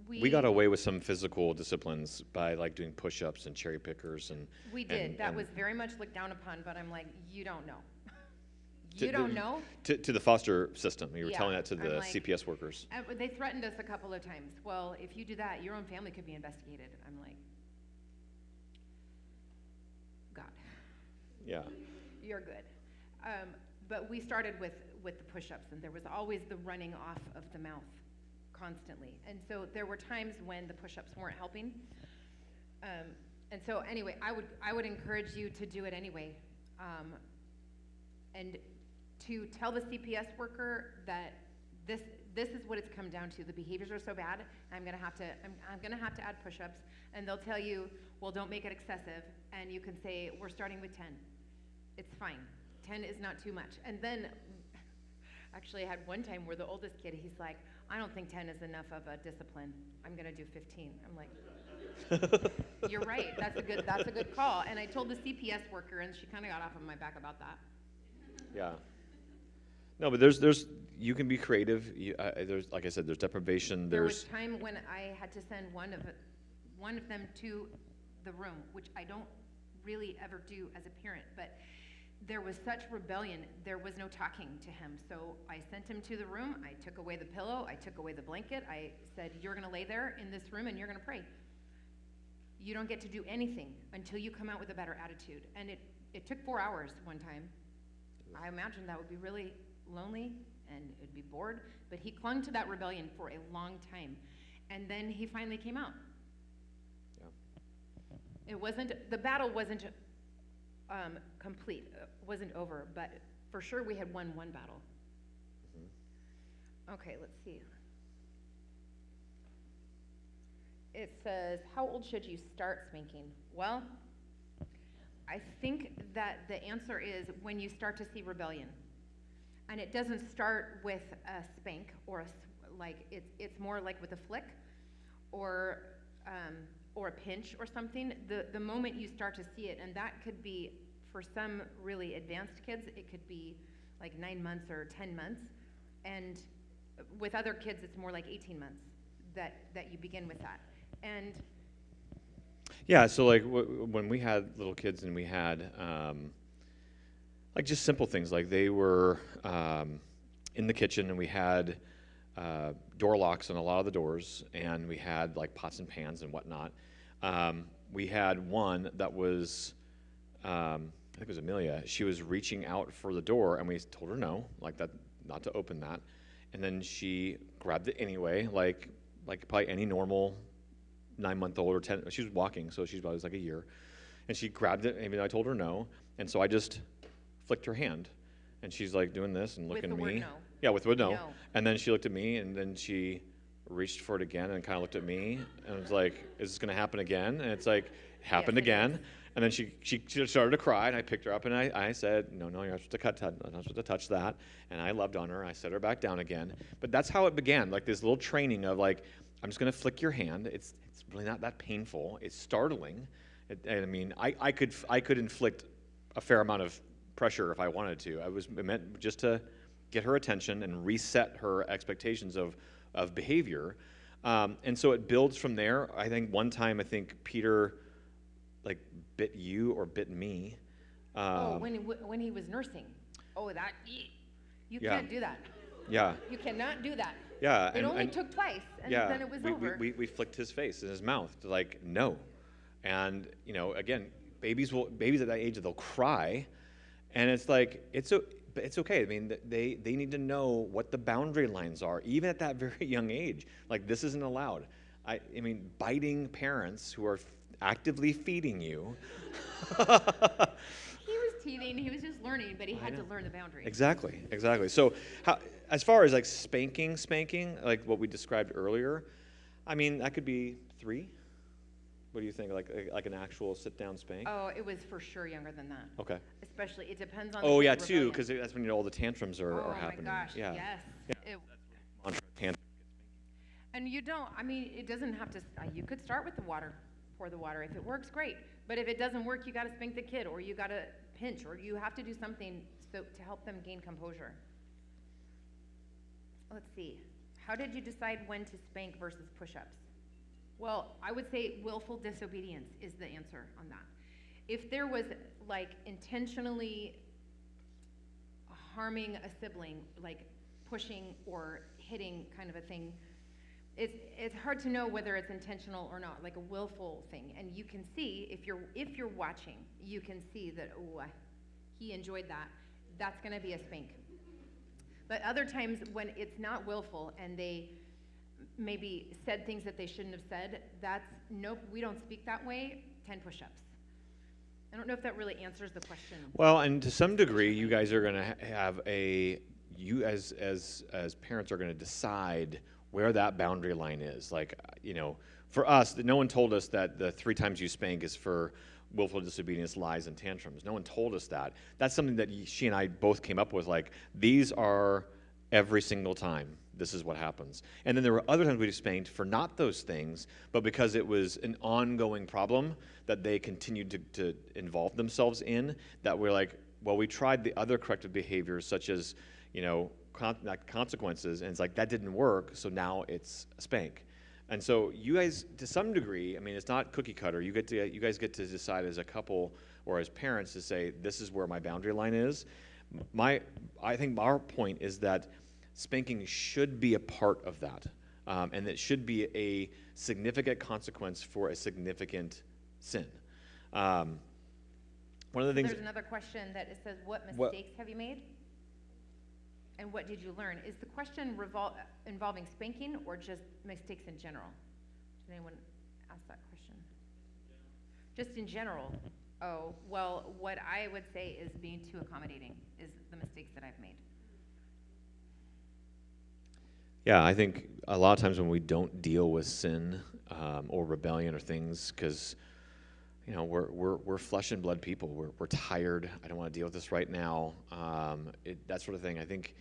we got away with some physical disciplines by like doing push-ups and cherry pickers, and we did. That was very much looked down upon. But I'm like, you don't know. You don't know? To the foster system. You were Yeah, telling that to the I'm like- CPS workers. They threatened us a couple of times. Well, if you do that, your own family could be investigated. I'm like, God, Yeah. you're good. But we started with the push-ups, and there was always the running off of the mouth constantly. And so there were times when the push-ups weren't helping. And so anyway, I would encourage you to do it anyway. And to tell the CPS worker that this is what it's come down to. The behaviors are so bad. I'm gonna have to add push-ups, and they'll tell you, well, don't make it excessive, and you can say we're starting with 10. It's fine. 10 is not too much. And then, actually, I had one time where the oldest kid, he's like, I don't think 10 is enough of a discipline. I'm gonna do 15. I'm like, you're right. That's a good call. And I told the CPS worker, and she kind of got off on my back about that. Yeah. No, but there's you can be creative. There's, like I said, there's deprivation. There was time when I had to send one of them to the room, which I don't really ever do as a parent, but there was such rebellion, there was no talking to him. So I sent him to the room, I took away the pillow, I took away the blanket, I said, you're gonna lay there in this room and you're gonna pray. You don't get to do anything until you come out with a better attitude. And it took 4 hours one time. I imagine that would be really lonely and it'd be bored, but he clung to that rebellion for a long time. And then he finally came out. Yeah. The battle wasn't complete, wasn't over, but for sure we had won one battle. Mm-hmm. Okay, let's see. It says, how old should you start spanking? Well, I think that the answer is when you start to see rebellion. And it doesn't start with a spank or it's more like with a flick or a pinch or something. The moment you start to see it, and that could be, for some really advanced kids, it could be like 9 months or 10 months. And with other kids, it's more like 18 months that you begin with that. And yeah, so like when we had little kids and we had like just simple things, like they were in the kitchen and we had door locks on a lot of the doors, and we had like pots and pans and whatnot. We had one that was, I think it was Amelia. She was reaching out for the door, and we told her no, like that, not to open that. And then she grabbed it anyway, like probably any normal 9-month-old or 10. She was walking, so she was like a year, and she grabbed it. Even though I told her no, and so I just flicked her hand, and she's like doing this and looking at me. With the word no. Yeah, with the word no. No. And then she looked at me, and then she reached for it again and kind of looked at me, and was like, "Is this going to happen again?" And it's like, happened Yes, it again. is. And then she started to cry, and I picked her up, and I said, no, you're not supposed to touch that. And I loved on her. I set her back down again. But that's how it began, like this little training of like, I'm just going to flick your hand. It's really not that painful. It's startling. I mean, I could inflict a fair amount of pressure if I wanted to. It meant just to get her attention and reset her expectations of behavior. And so it builds from there. I think one time, Peter like bit you or bit me. When he was nursing. Oh, that, you Yeah. can't do that. Yeah. You cannot do that. Yeah. It only took twice, and yeah, then it was over. we flicked his face and his mouth to like, no. And, again, babies at that age, they'll cry. And it's like, it's okay. I mean, they need to know what the boundary lines are, even at that very young age. Like, this isn't allowed. I mean, biting parents who are actively feeding you. He was teething. He was just learning, but he had to learn the boundaries. Exactly. So, as far as like spanking, like what we described earlier, I mean, that could be 3. What do you think? Like an actual sit-down spank? Oh, it was for sure younger than that. Okay. Especially, it depends on. Oh the yeah, kid's too, rebellion. because that's when all the tantrums are happening. Oh my gosh, Yeah. yes. Yeah. It, Mantra, tantrum. and you don't. I mean, it doesn't have to. You could start with the water, pour the water. If it works, great. But if it doesn't work, you got to spank the kid, or you got to pinch, or you have to do something to help them gain composure. Let's see. How did you decide when to spank versus push-ups? Well, I would say willful disobedience is the answer on that. If there was like intentionally harming a sibling, like pushing or hitting kind of a thing, it's hard to know whether it's intentional or not, like a willful thing. And you can see if you're watching, you can see that he enjoyed that. That's going to be a spank. But other times when it's not willful and they maybe said things that they shouldn't have said, that's nope, we don't speak that way, 10 push-ups. I don't know if that really answers the question. Well, and to some degree, you guys are going to have you as parents are going to decide where that boundary line is. Like, for us, no one told us that the 3 times you spank is for willful disobedience, lies, and tantrums. No one told us that. That's something that she and I both came up with, like, these are every single time. This is what happens. And then there were other times we spanked for not those things, but because it was an ongoing problem that they continued to involve themselves in, that we're like, well, we tried the other corrective behaviors, such as, consequences, and it's like, that didn't work, so now it's a spank. And so you guys, to some degree, I mean, it's not cookie cutter. You guys get to decide as a couple or as parents to say, this is where my boundary line is. I think our point is that spanking should be a part of that, and it should be a significant consequence for a significant sin. One of the things. There's another question that it says, what mistakes have you made? And what did you learn? Is the question involving spanking or just mistakes in general? Did anyone ask that question? Just in general. Oh, well, what I would say is being too accommodating is the mistakes that I've made. Yeah, I think a lot of times when we don't deal with sin or rebellion or things, because we're flesh and blood people. We're tired. I don't want to deal with this right now. That sort of thing. I think,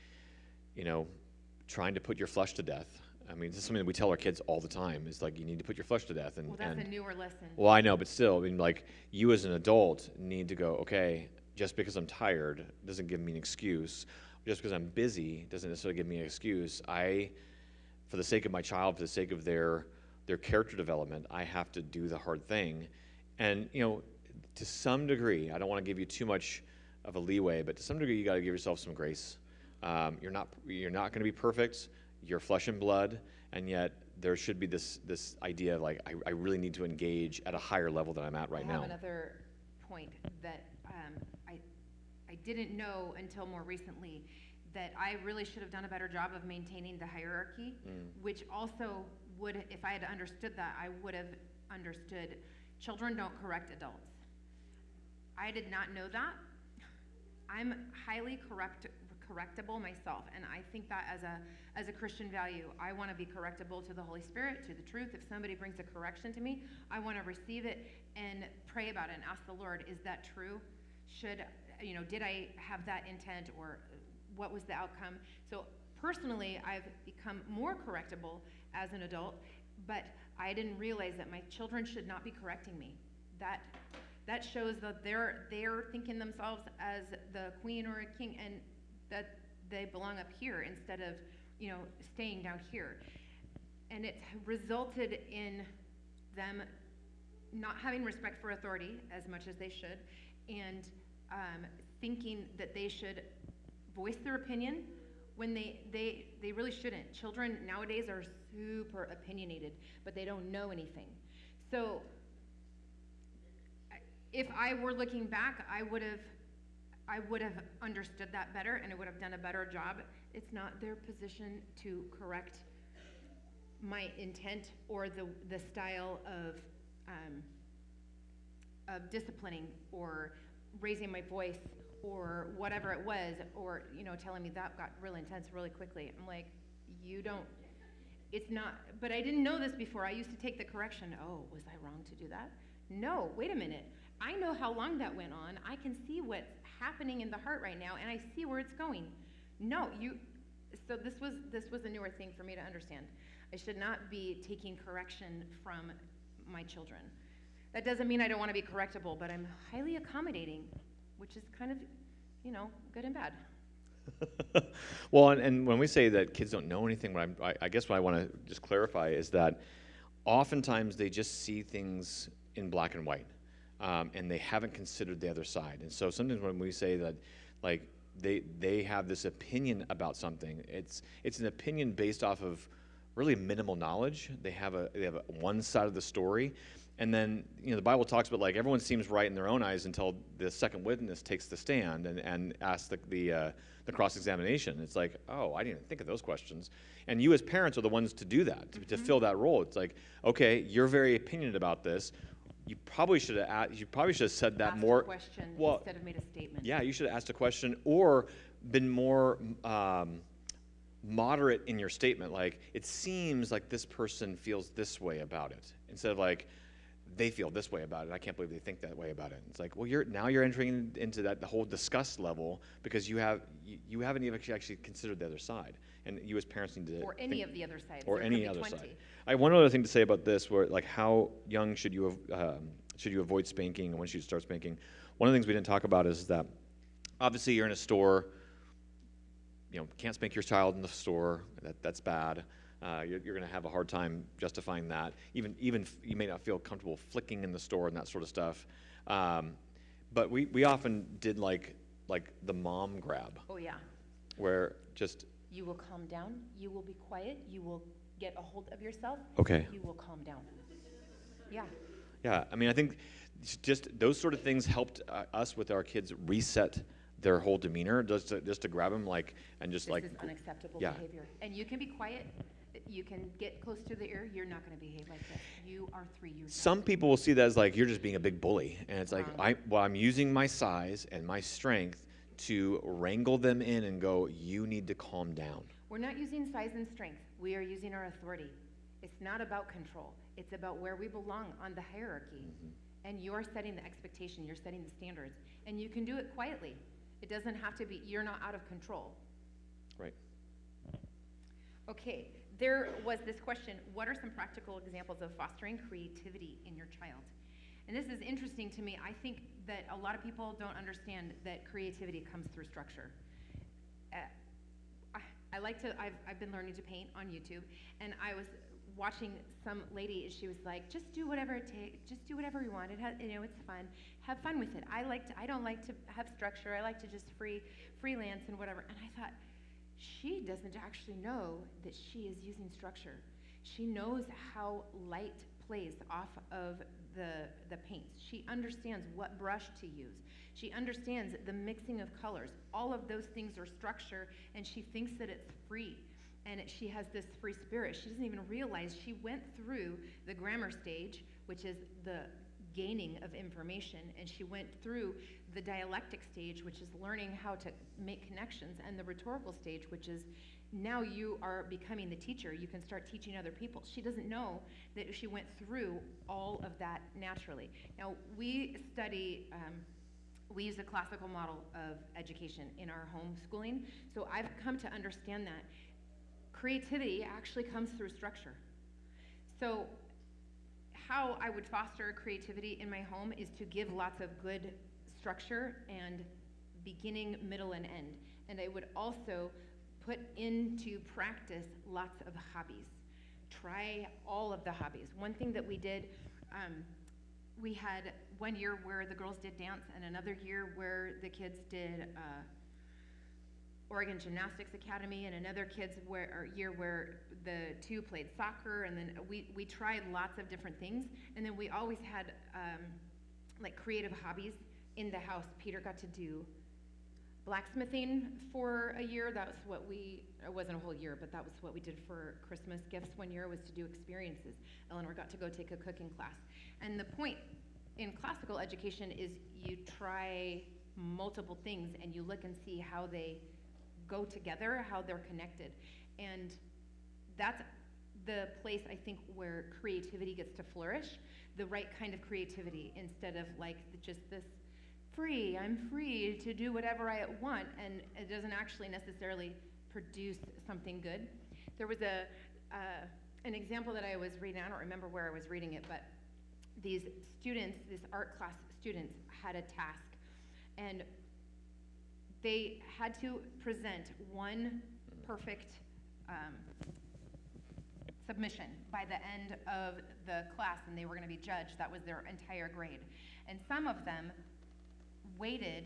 trying to put your flesh to death. I mean, this is something that we tell our kids all the time. Is like, you need to put your flesh to death. Well, that's a newer lesson. Well, I know, but still, I mean, like, you as an adult need to go, okay, just because I'm tired doesn't give me an excuse. Just because I'm busy doesn't necessarily give me an excuse. For the sake of my child, for the sake of their character development, I have to do the hard thing. And, to some degree, I don't want to give you too much of a leeway, but to some degree, you got to give yourself some grace. You're not going to be perfect. You're flesh and blood, and yet there should be this idea of, like, I really need to engage at a higher level than I'm at right now. I have another point that I didn't know until more recently, that I really should have done a better job of maintaining the hierarchy, which also would, if I had understood that, I would have understood children don't correct adults. I did not know that. I'm highly correctable myself, and I think that as a Christian value, I want to be correctable to the Holy Spirit, to the truth. If somebody brings a correction to me, I want to receive it and pray about it and ask the Lord, is that true? Did I have that intent, or what was the outcome? So personally, I've become more correctable as an adult, but I didn't realize that my children should not be correcting me. That shows that they're thinking themselves as the queen or a king, and that they belong up here instead of staying down here. And it's resulted in them not having respect for authority as much as they should, and thinking that they should voice their opinion when they really shouldn't. Children nowadays are super opinionated, but they don't know anything. So if I were looking back, I would have understood that better, and I would have done a better job. It's not their position to correct my intent or the style of disciplining or raising my voice or whatever it was, or telling me that got really intense really quickly. I'm like, you don't. it's not, but I didn't know this before. I used to take the correction. Oh, was I wrong to do that? No, wait a minute. I know how long that went on. I can see what's happening in the heart right now, and I see where it's going. No, so this was a newer thing for me to understand. I should not be taking correction from my children. That doesn't mean I don't want to be correctable, but I'm highly accommodating, which is kind of, good and bad. Well, and when we say that kids don't know anything, I guess what I want to just clarify is that oftentimes they just see things in black and white, and they haven't considered the other side. And so sometimes when we say that, like, they have this opinion about something, it's an opinion based off of really minimal knowledge. They have one side of the story. And then, the Bible talks about, like, everyone seems right in their own eyes until the second witness takes the stand and asks the cross-examination. It's like, oh, I didn't even think of those questions. And you as parents are the ones to do that, to fill that role. It's like, okay, you're very opinionated about this. You probably should have said that Asked more. a question instead of made a statement. Yeah, you should have asked a question or been more moderate in your statement. Like, it seems like this person feels this way about it, instead of like, they feel this way about it. I can't believe they think that way about it. It's like, well, you're entering into the whole discuss level because you haven't even actually considered the other side, and you as parents need to Or any of the other sides. or There any could be other 20. side. I have one other thing to say about this, where, like, how young should you avoid spanking and when should you start spanking? One of the things we didn't talk about is that obviously you're in a store. Can't spank your child in the store. That's bad. You're going to have a hard time justifying that. Even you may not feel comfortable flicking in the store and that sort of stuff. But we often did like the mom grab, Oh, yeah. where just You will calm down. You will be quiet. You will get a hold of yourself. okay. You will calm down. Yeah. Yeah, I mean, I think just those sort of things helped us with our kids reset their whole demeanor, just to grab them and just This is unacceptable yeah. behavior. And you can be quiet. You can get close to the ear. You're not going to behave like this. You are 3 years old. Some people will see that as like, you're just being a big bully, and it's like, Wrong. I'm using my size and my strength to wrangle them in and go, you need to calm down. We're not using size and strength. We are using our authority. It's not about control. It's about where we belong on the hierarchy. And you're setting the expectation. You're setting the standards. And you can do it quietly. It doesn't have to be, you're not out of control. Right. Okay, there was this question, what are some practical examples of fostering creativity in your child? And this is interesting to me. I think that a lot of people don't understand that creativity comes through structure. I've been learning to paint on YouTube, and I was watching some lady, she was like, just do whatever it takes, just do whatever you want. It's fun. Have fun with it. I don't like to have structure. I like to just freelance and whatever. And I thought, she doesn't actually know that she is using structure. She knows how light plays off of the paints. She understands what brush to use. She understands the mixing of colors. All of those things are structure, and she thinks that it's free. And she has this free spirit. She doesn't even realize she went through the grammar stage, which is the gaining of information, and she went through the dialectic stage, which is learning how to make connections, and the rhetorical stage, which is now you are becoming the teacher. You can start teaching other people. She doesn't know that she went through all of that naturally. Now, we study, we use a classical model of education in our homeschooling, so I've come to understand that creativity actually comes through structure. So how I would foster creativity in my home is to give lots of good structure and beginning, middle, and end. And I would also put into practice lots of hobbies. Try all of the hobbies. One thing that we did, we had one year where the girls did dance and another year where the kids did Oregon Gymnastics Academy, and another year where the two played soccer, and then we tried lots of different things, and then we always had like creative hobbies in the house. Peter got to do blacksmithing for a year. That was what it wasn't a whole year, but that was what we did for Christmas gifts one year, was to do experiences. Eleanor got to go take a cooking class. And the point in classical education is you try multiple things and you look and see how they go together, how they're connected. And that's the place, I think, where creativity gets to flourish, the right kind of creativity, instead of like just this I'm free to do whatever I want, and it doesn't actually necessarily produce something good. There was an example that I was reading, I don't remember where I was reading it, but these students, these art class students, had a task, and they had to present one perfect submission by the end of the class, and they were going to be judged. That was their entire grade. And some of them waited,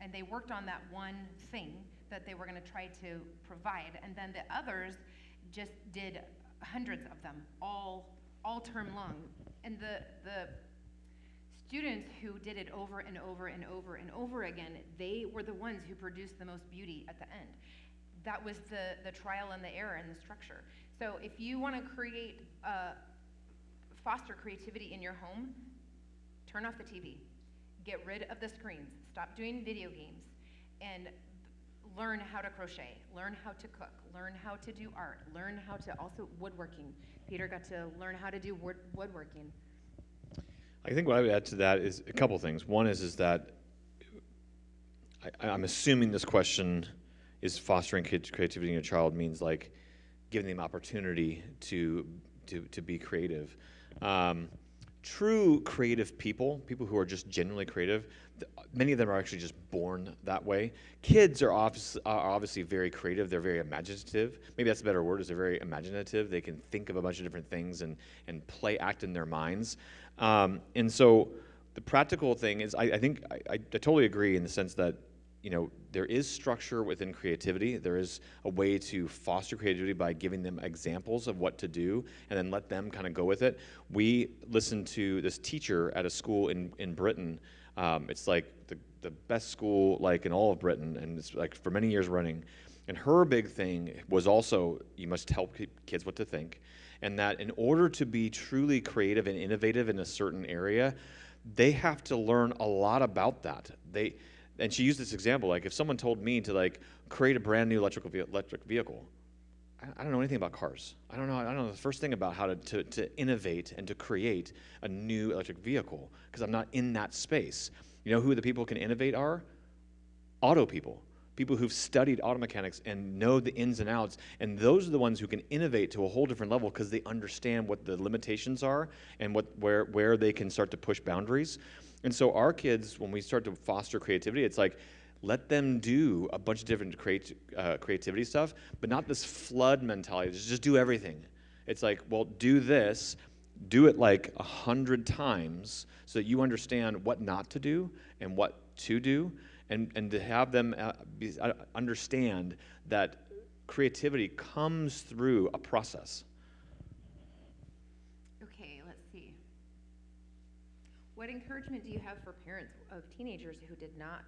and they worked on that one thing that they were going to try to provide, and then the others just did hundreds of them all term long. And the students who did it over and over and over and over again, they were the ones who produced the most beauty at the end. That was the trial and the error in the structure. So if you want to foster creativity in your home, turn off the TV. Get rid of the screens. Stop doing video games. And learn how to crochet. Learn how to cook. Learn how to do art. Learn how to also woodworking. Peter got to learn how to do woodworking. I think what I would add to that is a couple things. One is that I'm assuming this question is fostering creativity in a child means like giving them opportunity to be creative. True creative people who are just genuinely creative, many of them are actually just born that way. Kids are obviously very creative. They're very imaginative. Maybe that's a better word, is they're very imaginative. They can think of a bunch of different things and act in their minds. And so the practical thing is, I think I totally agree in the sense that, you know, there is structure within creativity. There is a way to foster creativity by giving them examples of what to do and then let them kind of go with it. We listened to this teacher at a school in Britain. It's like the best school like in all of Britain, and it's like for many years running. And her big thing was also, you must tell kids what to think, and that in order to be truly creative and innovative in a certain area, they have to learn a lot about that. And she used this example, like if someone told me to like create a brand new electric vehicle, I don't know anything about cars. I don't know the first thing about how to innovate and to create a new electric vehicle, because I'm not in that space. You know who the people who can innovate are? Auto people. People who've studied auto mechanics and know the ins and outs, and those are the ones who can innovate to a whole different level because they understand what the limitations are and where they can start to push boundaries. And so our kids, when we start to foster creativity, it's like, let them do a bunch of different creativity stuff, but not this flood mentality, just do everything. It's like, well, do this, do it like 100 times so that you understand what not to do and what to do, and to have them understand that creativity comes through a process. Okay, let's see. What encouragement do you have for parents of teenagers who did not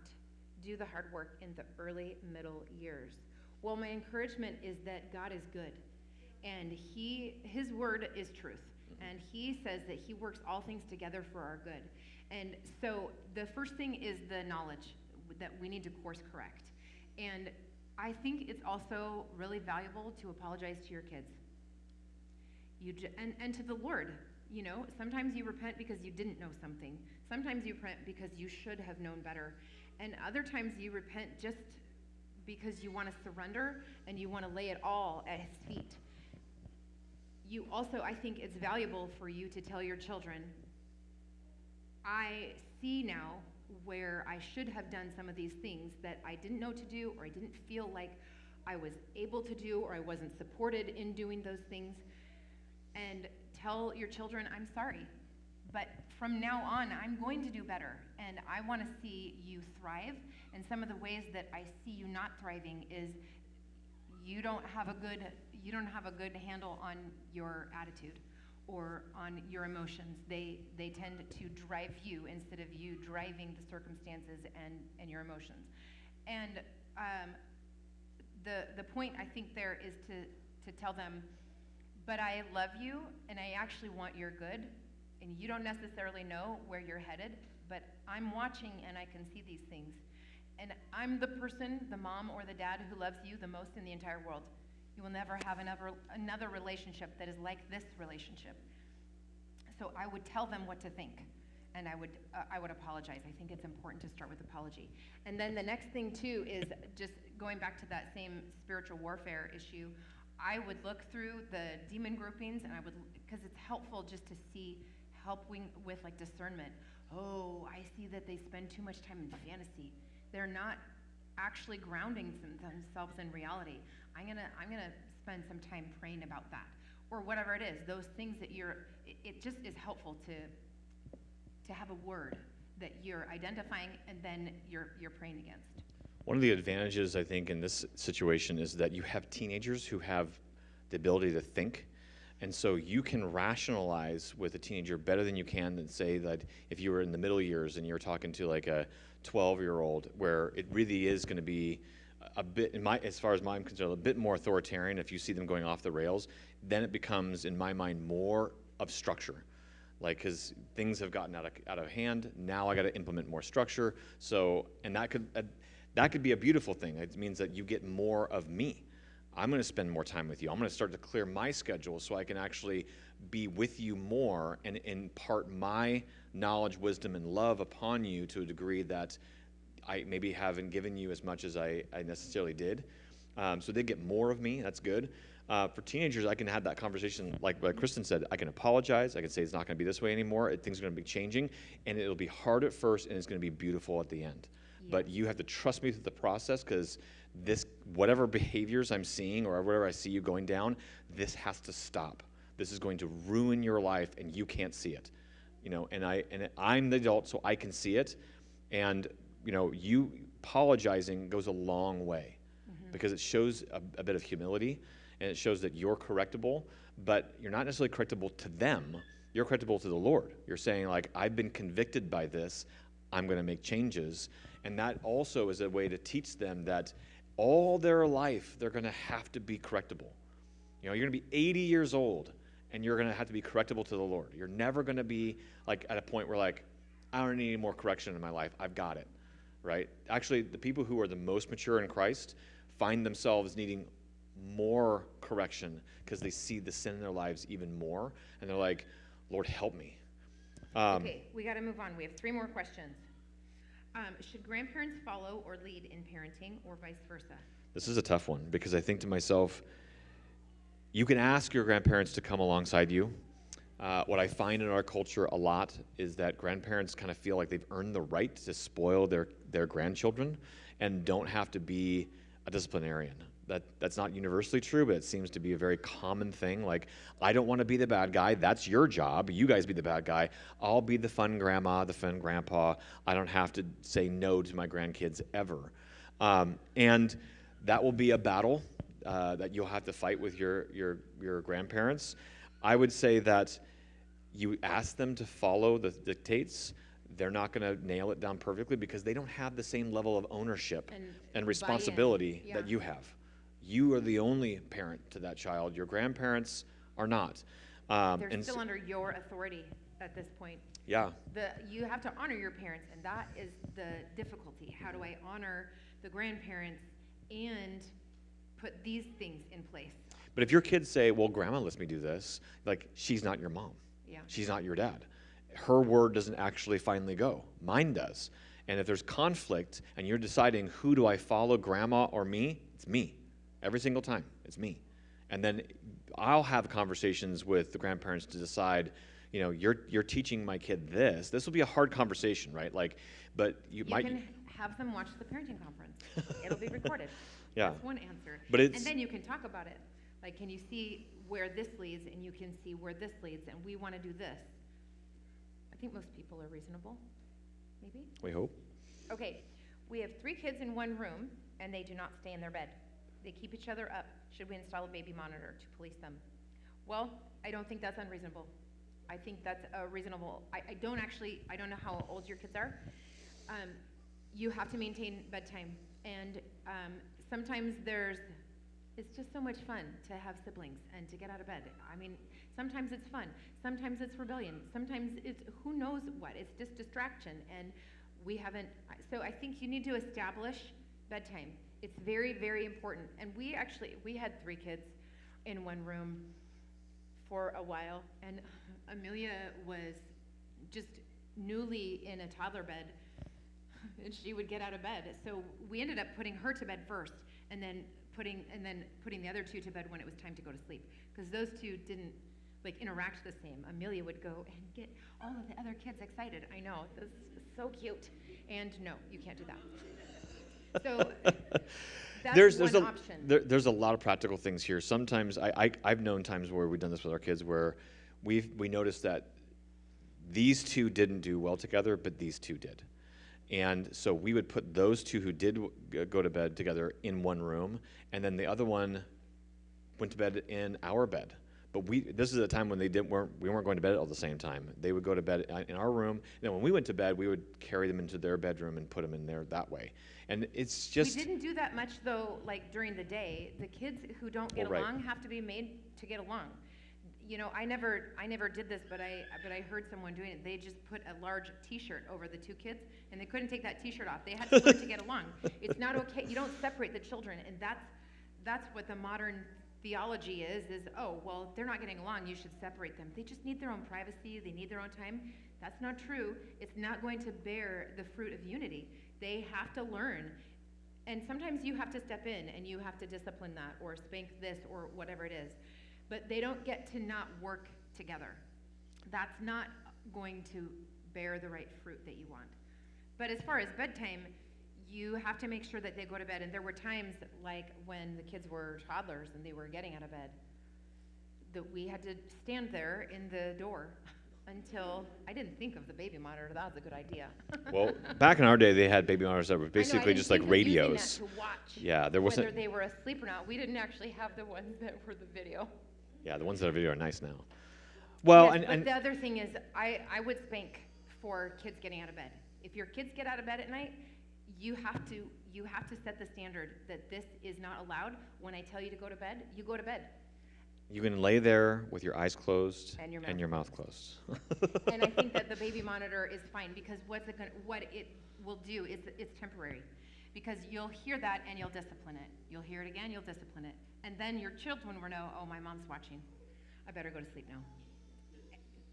do the hard work in the early middle years? Well, my encouragement is that God is good, and his word is truth, and he says that he works all things together for our good. And so the first thing is the knowledge that we need to course correct. And I think it's also really valuable to apologize to your kids. And to the Lord. You know, sometimes you repent because you didn't know something. Sometimes you repent because you should have known better. And other times you repent just because you want to surrender and you want to lay it all at his feet. You also, I think it's valuable for you to tell your children, I see now where I should have done some of these things that I didn't know to do, or I didn't feel like I was able to do, or I wasn't supported in doing those things. And tell your children, I'm sorry, but from now on, I'm going to do better, and I want to see you thrive. And some of the ways that I see you not thriving is you don't have a good handle on your attitude or on your emotions. They tend to drive you instead of you driving the circumstances and your emotions. And the point I think there is to tell them, but I love you, and I actually want your good, and you don't necessarily know where you're headed, but I'm watching and I can see these things. And I'm the person, the mom or the dad, who loves you the most in the entire world. You will never have another relationship that is like this relationship. So I would tell them what to think, and I would apologize. I think it's important to start with apology. And then the next thing too is just going back to that same spiritual warfare issue. I would look through the demon groupings, and because it's helpful just to see, helping with like discernment. Oh, I see that they spend too much time in fantasy. They're not actually grounding themselves in reality. I'm gonna spend some time praying about that, or whatever it is. Those things that it just is helpful to have a word that you're identifying and then you're praying against. One of the advantages, I think, in this situation is that you have teenagers who have the ability to think. And so you can rationalize with a teenager better than you can than, say, that if you were in the middle years and you're talking to like a 12-year-old, where it really is going to be a bit, as far as I'm concerned, a bit more authoritarian. If you see them going off the rails, then it becomes, in my mind, more of structure. Like, because things have gotten out of hand. Now I got to implement more structure. So, and that could be a beautiful thing. It means that you get more of me. I'm going to spend more time with you. I'm going to start to clear my schedule so I can actually be with you more and impart my knowledge, wisdom, and love upon you to a degree that I maybe haven't given you as much as I necessarily did. So they get more of me. That's good. For teenagers, I can have that conversation, like what Kristen said. I can apologize. I can say it's not going to be this way anymore. Things are going to be changing, and it'll be hard at first, and it's going to be beautiful at the end. Yeah. But you have to trust me through the process, because whatever behaviors I'm seeing or whatever I see you going down, this has to stop. This is going to ruin your life, and you can't see it. And I'm the adult, so I can see it. And you apologizing goes a long way, because it shows a bit of humility, and it shows that you're correctable, but you're not necessarily correctable to them. You're correctable to the Lord. You're saying, like, I've been convicted by this. I'm going to make changes. And that also is a way to teach them that all their life they're going to have to be correctable. You're going to be 80 years old, and you're going to have to be correctable to the Lord. You're never going to be like at a point where, like, I don't need any more correction in my life. I've got it, right? Actually, the people who are the most mature in Christ find themselves needing more correction because they see the sin in their lives even more, and they're like, Lord, help me. Okay, we got to move on. We have 3 more questions. Should grandparents follow or lead in parenting, or vice versa? This is a tough one, because I think to myself, you can ask your grandparents to come alongside you. What I find in our culture a lot is that grandparents kind of feel like they've earned the right to spoil their grandchildren and don't have to be a disciplinarian. That's not universally true, but it seems to be a very common thing. Like, I don't want to be the bad guy. That's your job. You guys be the bad guy. I'll be the fun grandma, the fun grandpa. I don't have to say no to my grandkids ever. And that will be a battle that you'll have to fight with your grandparents. I would say that you ask them to follow the dictates. They're not going to nail it down perfectly, because they don't have the same level of ownership and responsibility that you have. You are the only parent to that child. Your grandparents are not. They're still under your authority at this point. Yeah. You have to honor your parents, and that is the difficulty. How do I honor the grandparents and put these things in place? But if your kids say, well, grandma lets me do this, like, she's not your mom. Yeah. She's not your dad. Her word doesn't actually finally go. Mine does. And if there's conflict and you're deciding, who do I follow, grandma or me? It's me. Every single time, it's me. And then I'll have conversations with the grandparents to decide, you're teaching my kid this. This will be a hard conversation, right? Like, but you might can have them watch the parenting conference. It'll be recorded. Yeah. That's one answer. But and then you can talk about it. Like, can you see where this leads, and you can see where this leads, and we want to do this. I think most people are reasonable. Maybe? We hope. Okay. We have 3 kids in one room, and they do not stay in their bed. They keep each other up. Should we install a baby monitor to police them? Well, I don't think that's unreasonable. I think that's a reasonable. I don't know how old your kids are. You have to maintain bedtime, and sometimes it's just so much fun to have siblings and to get out of bed. I mean, sometimes it's fun. Sometimes it's rebellion. Sometimes it's who knows what. It's just distraction, and we haven't. So I think you need to establish bedtime. It's very, very important. And we had 3 kids in one room for a while, and Amelia was just newly in a toddler bed, and she would get out of bed. So we ended up putting her to bed first, and then putting the other 2 to bed when it was time to go to sleep, because those 2 didn't interact the same. Amelia would go and get all of the other kids excited. I know, this is so cute. And no, you can't do that. So that's one option. There's a lot of practical things here. Sometimes I've known times where we've done this with our kids where we noticed that these 2 didn't do well together, but these 2 did. And so we would put those 2 who did go to bed together in one room, and then the other one went to bed in our bed. But this is a time when we weren't going to bed all at the same time. They would go to bed in our room, and then when we went to bed, we would carry them into their bedroom and put them in there that way. And it's just... We didn't do that much, though, during the day. The kids who don't get along have to be made to get along. You know, I never did this, but I heard someone doing it. They just put a large T-shirt over the 2 kids, and they couldn't take that T-shirt off. They had to learn to get along. It's not okay. You don't separate the children, and that's what the modern theology is, oh, well, if they're not getting along, you should separate them. They just need their own privacy. They need their own time. That's not true. It's not going to bear the fruit of unity. They have to learn. And sometimes you have to step in and you have to discipline that or spank this or whatever it is. But they don't get to not work together. That's not going to bear the right fruit that you want. But as far as bedtime, you have to make sure that they go to bed. And there were times, like when the kids were toddlers and they were getting out of bed, that we had to stand there in the door until I didn't think of the baby monitor. That was a good idea. Well, back in our day, they had baby monitors that were basically just like radios. Using that to watch yeah, there wasn't. Whether they were asleep or not. We didn't actually have the ones that were the video. Yeah, the ones that are video are nice now. Well, yes, but the other thing is, I would spank for kids getting out of bed. If your kids get out of bed at night, you have to set the standard that this is not allowed. When I tell you to go to bed, you go to bed. You can lay there with your eyes closed and your mouth closed. And I think that the baby monitor is fine, because what it will do is it's temporary. Because you'll hear that and you'll discipline it. You'll hear it again, you'll discipline it. And then your children will know, oh, my mom's watching. I better go to sleep now.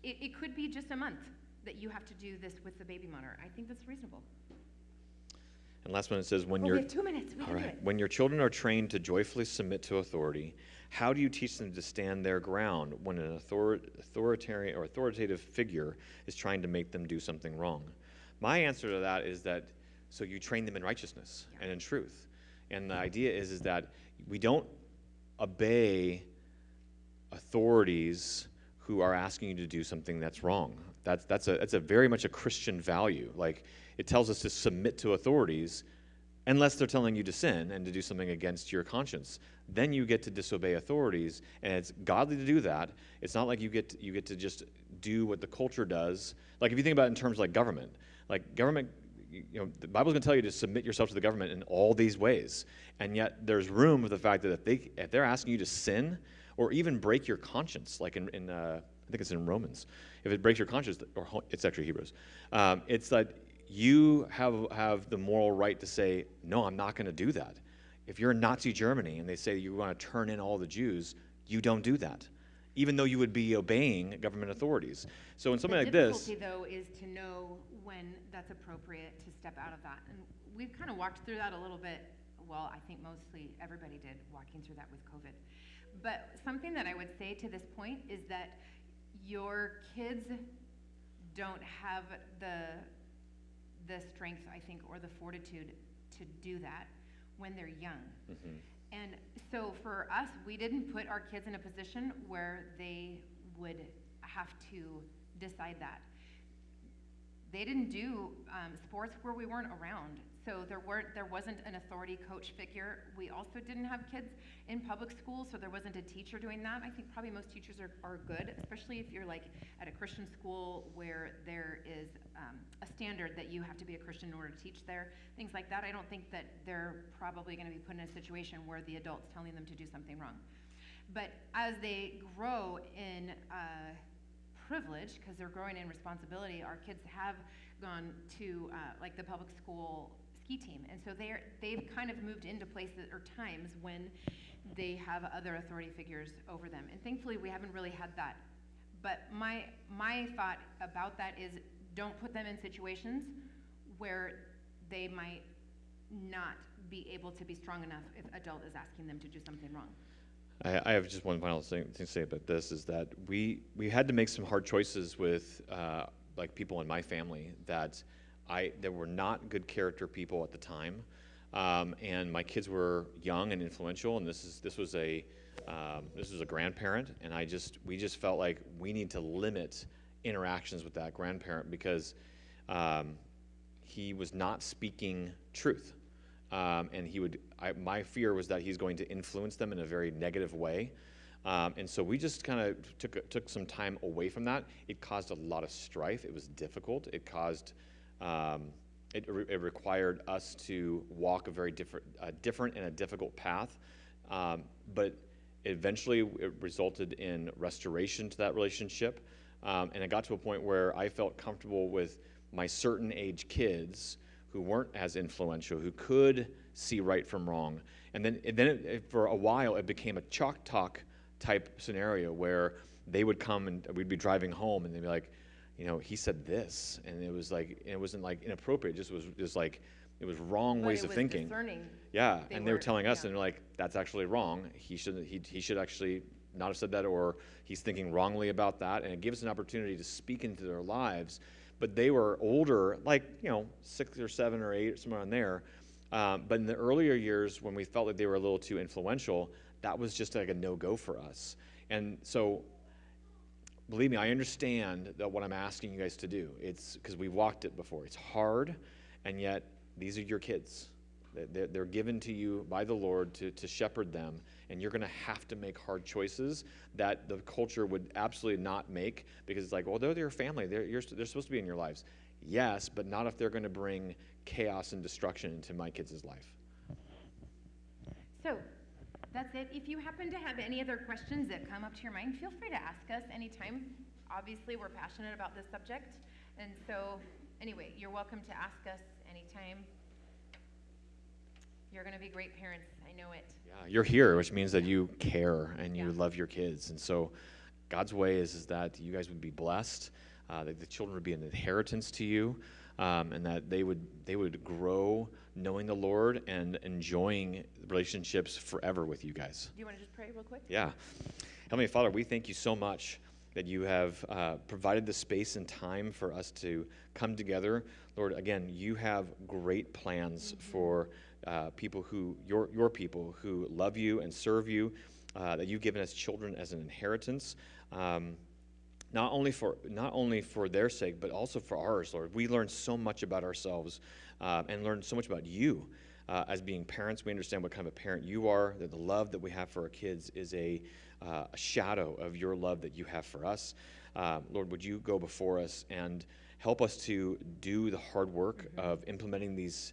It could be just a month that you have to do this with the baby monitor. I think that's reasonable. And last one, it says, we have 2 minutes. We can do it. When your children are trained to joyfully submit to authority, how do you teach them to stand their ground when an authoritative figure is trying to make them do something wrong? My answer to that is that, so you train them in righteousness and in truth. And the idea is that we don't obey authorities who are asking you to do something that's wrong. That's a very much a Christian value. Like, it tells us to submit to authorities unless they're telling you to sin and to do something against your conscience. Then you get to disobey authorities, and it's godly to do that. It's not like you get to just do what the culture does. Like, if you think about it in terms like government, the Bible's going to tell you to submit yourself to the government in all these ways. And yet there's room for the fact that if they're asking you to sin or even break your conscience, like in I think it's in Romans, if it breaks your conscience, or it's actually Hebrews, it's that you have the moral right to say, no, I'm not going to do that. If you're in Nazi Germany and they say you want to turn in all the Jews, you don't do that, even though you would be obeying government authorities. So in something like this... The difficulty, though, is to know when that's appropriate to step out of that. And we've kind of walked through that a little bit. Well, I think mostly everybody did, walking through that with COVID. But something that I would say to this point is that your kids don't have the strength, I think, or the fortitude to do that when they're young. Mm-hmm. And so for us, we didn't put our kids in a position where they would have to decide that. They didn't do sports where we weren't around. So there wasn't an authority coach figure. We also didn't have kids in public school, so there wasn't a teacher doing that. I think probably most teachers are good, especially if you're like at a Christian school where there is a standard that you have to be a Christian in order to teach there, things like that. I don't think that they're probably going to be put in a situation where the adult's telling them to do something wrong. But as they grow in privilege, because they're growing in responsibility, our kids have gone to like the public school ski team. And so they've kind of moved into places or times when they have other authority figures over them. And thankfully, we haven't really had that. But my thought about that is don't put them in situations where they might not be able to be strong enough if adult is asking them to do something wrong. I have just one final thing to say about this is that we had to make some hard choices with like people in my family that were not good character people at the time, and my kids were young and influential, and this was a grandparent, and we just felt like we need to limit interactions with that grandparent because he was not speaking truth. And my fear was that he's going to influence them in a very negative way. And so we just kind of took some time away from that. It caused a lot of strife. It was difficult. It caused, it required us to walk a very different and a difficult path. But eventually it resulted in restoration to that relationship. And it got to a point where I felt comfortable with my certain age kids who weren't as influential, who could see right from wrong. And then for a while, it became a chalk talk type scenario where they would come and we'd be driving home and they'd be like, he said this. And it wasn't like inappropriate, it was wrong ways of thinking. Discerning. Yeah, and they were telling us, and they're like, that's actually wrong. He should actually not have said that, or he's thinking wrongly about that. And it gives us an opportunity to speak into their lives. But they were older, like 6 or 7 or 8, somewhere on there. But in the earlier years, when we felt like they were a little too influential, that was just like a no-go for us. And so, believe me, I understand that what I'm asking you guys to do. It's because we walked it before. It's hard, and yet these are your kids. They're given to you by the Lord to shepherd them, and you're going to have to make hard choices that the culture would absolutely not make because it's like, well, they're your family. They're supposed to be in your lives. Yes, but not if they're going to bring chaos and destruction into my kids' life. So that's it. If you happen to have any other questions that come up to your mind, feel free to ask us anytime. Obviously, we're passionate about this subject. And so, anyway, you're welcome to ask us anytime. You're going to be great parents. I know it. Yeah, you're here, which means that you care and you love your kids. And so God's way is that you guys would be blessed, that the children would be an inheritance to you, and that they would grow knowing the Lord and enjoying relationships forever with you guys. Do you want to just pray real quick? Yeah. Heavenly Father, we thank you so much that you have provided the space and time for us to come together. Lord, again, you have great plans for people your people who love you and serve you, that you've given us children as an inheritance, not only for their sake, but also for ours, Lord. We learn so much about ourselves and learn so much about you. As being parents, we understand what kind of a parent you are, that the love that we have for our kids is a shadow of your love that you have for us. Lord, would you go before us and help us to do the hard work of implementing these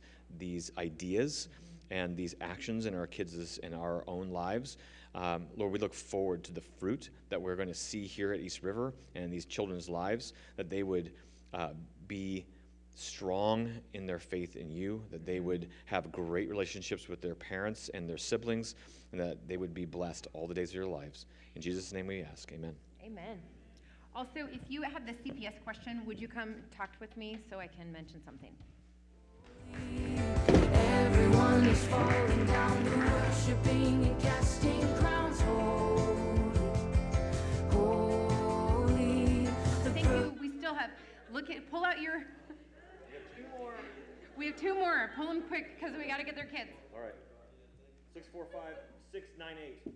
ideas and these actions in our kids' and our own lives. Lord, we look forward to the fruit that we're going to see here at East River and in these children's lives, that they would be strong in their faith in you, that they would have great relationships with their parents and their siblings, and that they would be blessed all the days of their lives. In Jesus' name we ask, amen. Amen. Also, if you have the CPS question, would you come talk with me so I can mention something? Everyone is falling down to worshiping and casting crowns holy. So thank you. We still have, pull out your, we have two more. Pull them quick because we got to get their kids. All right. 645-698.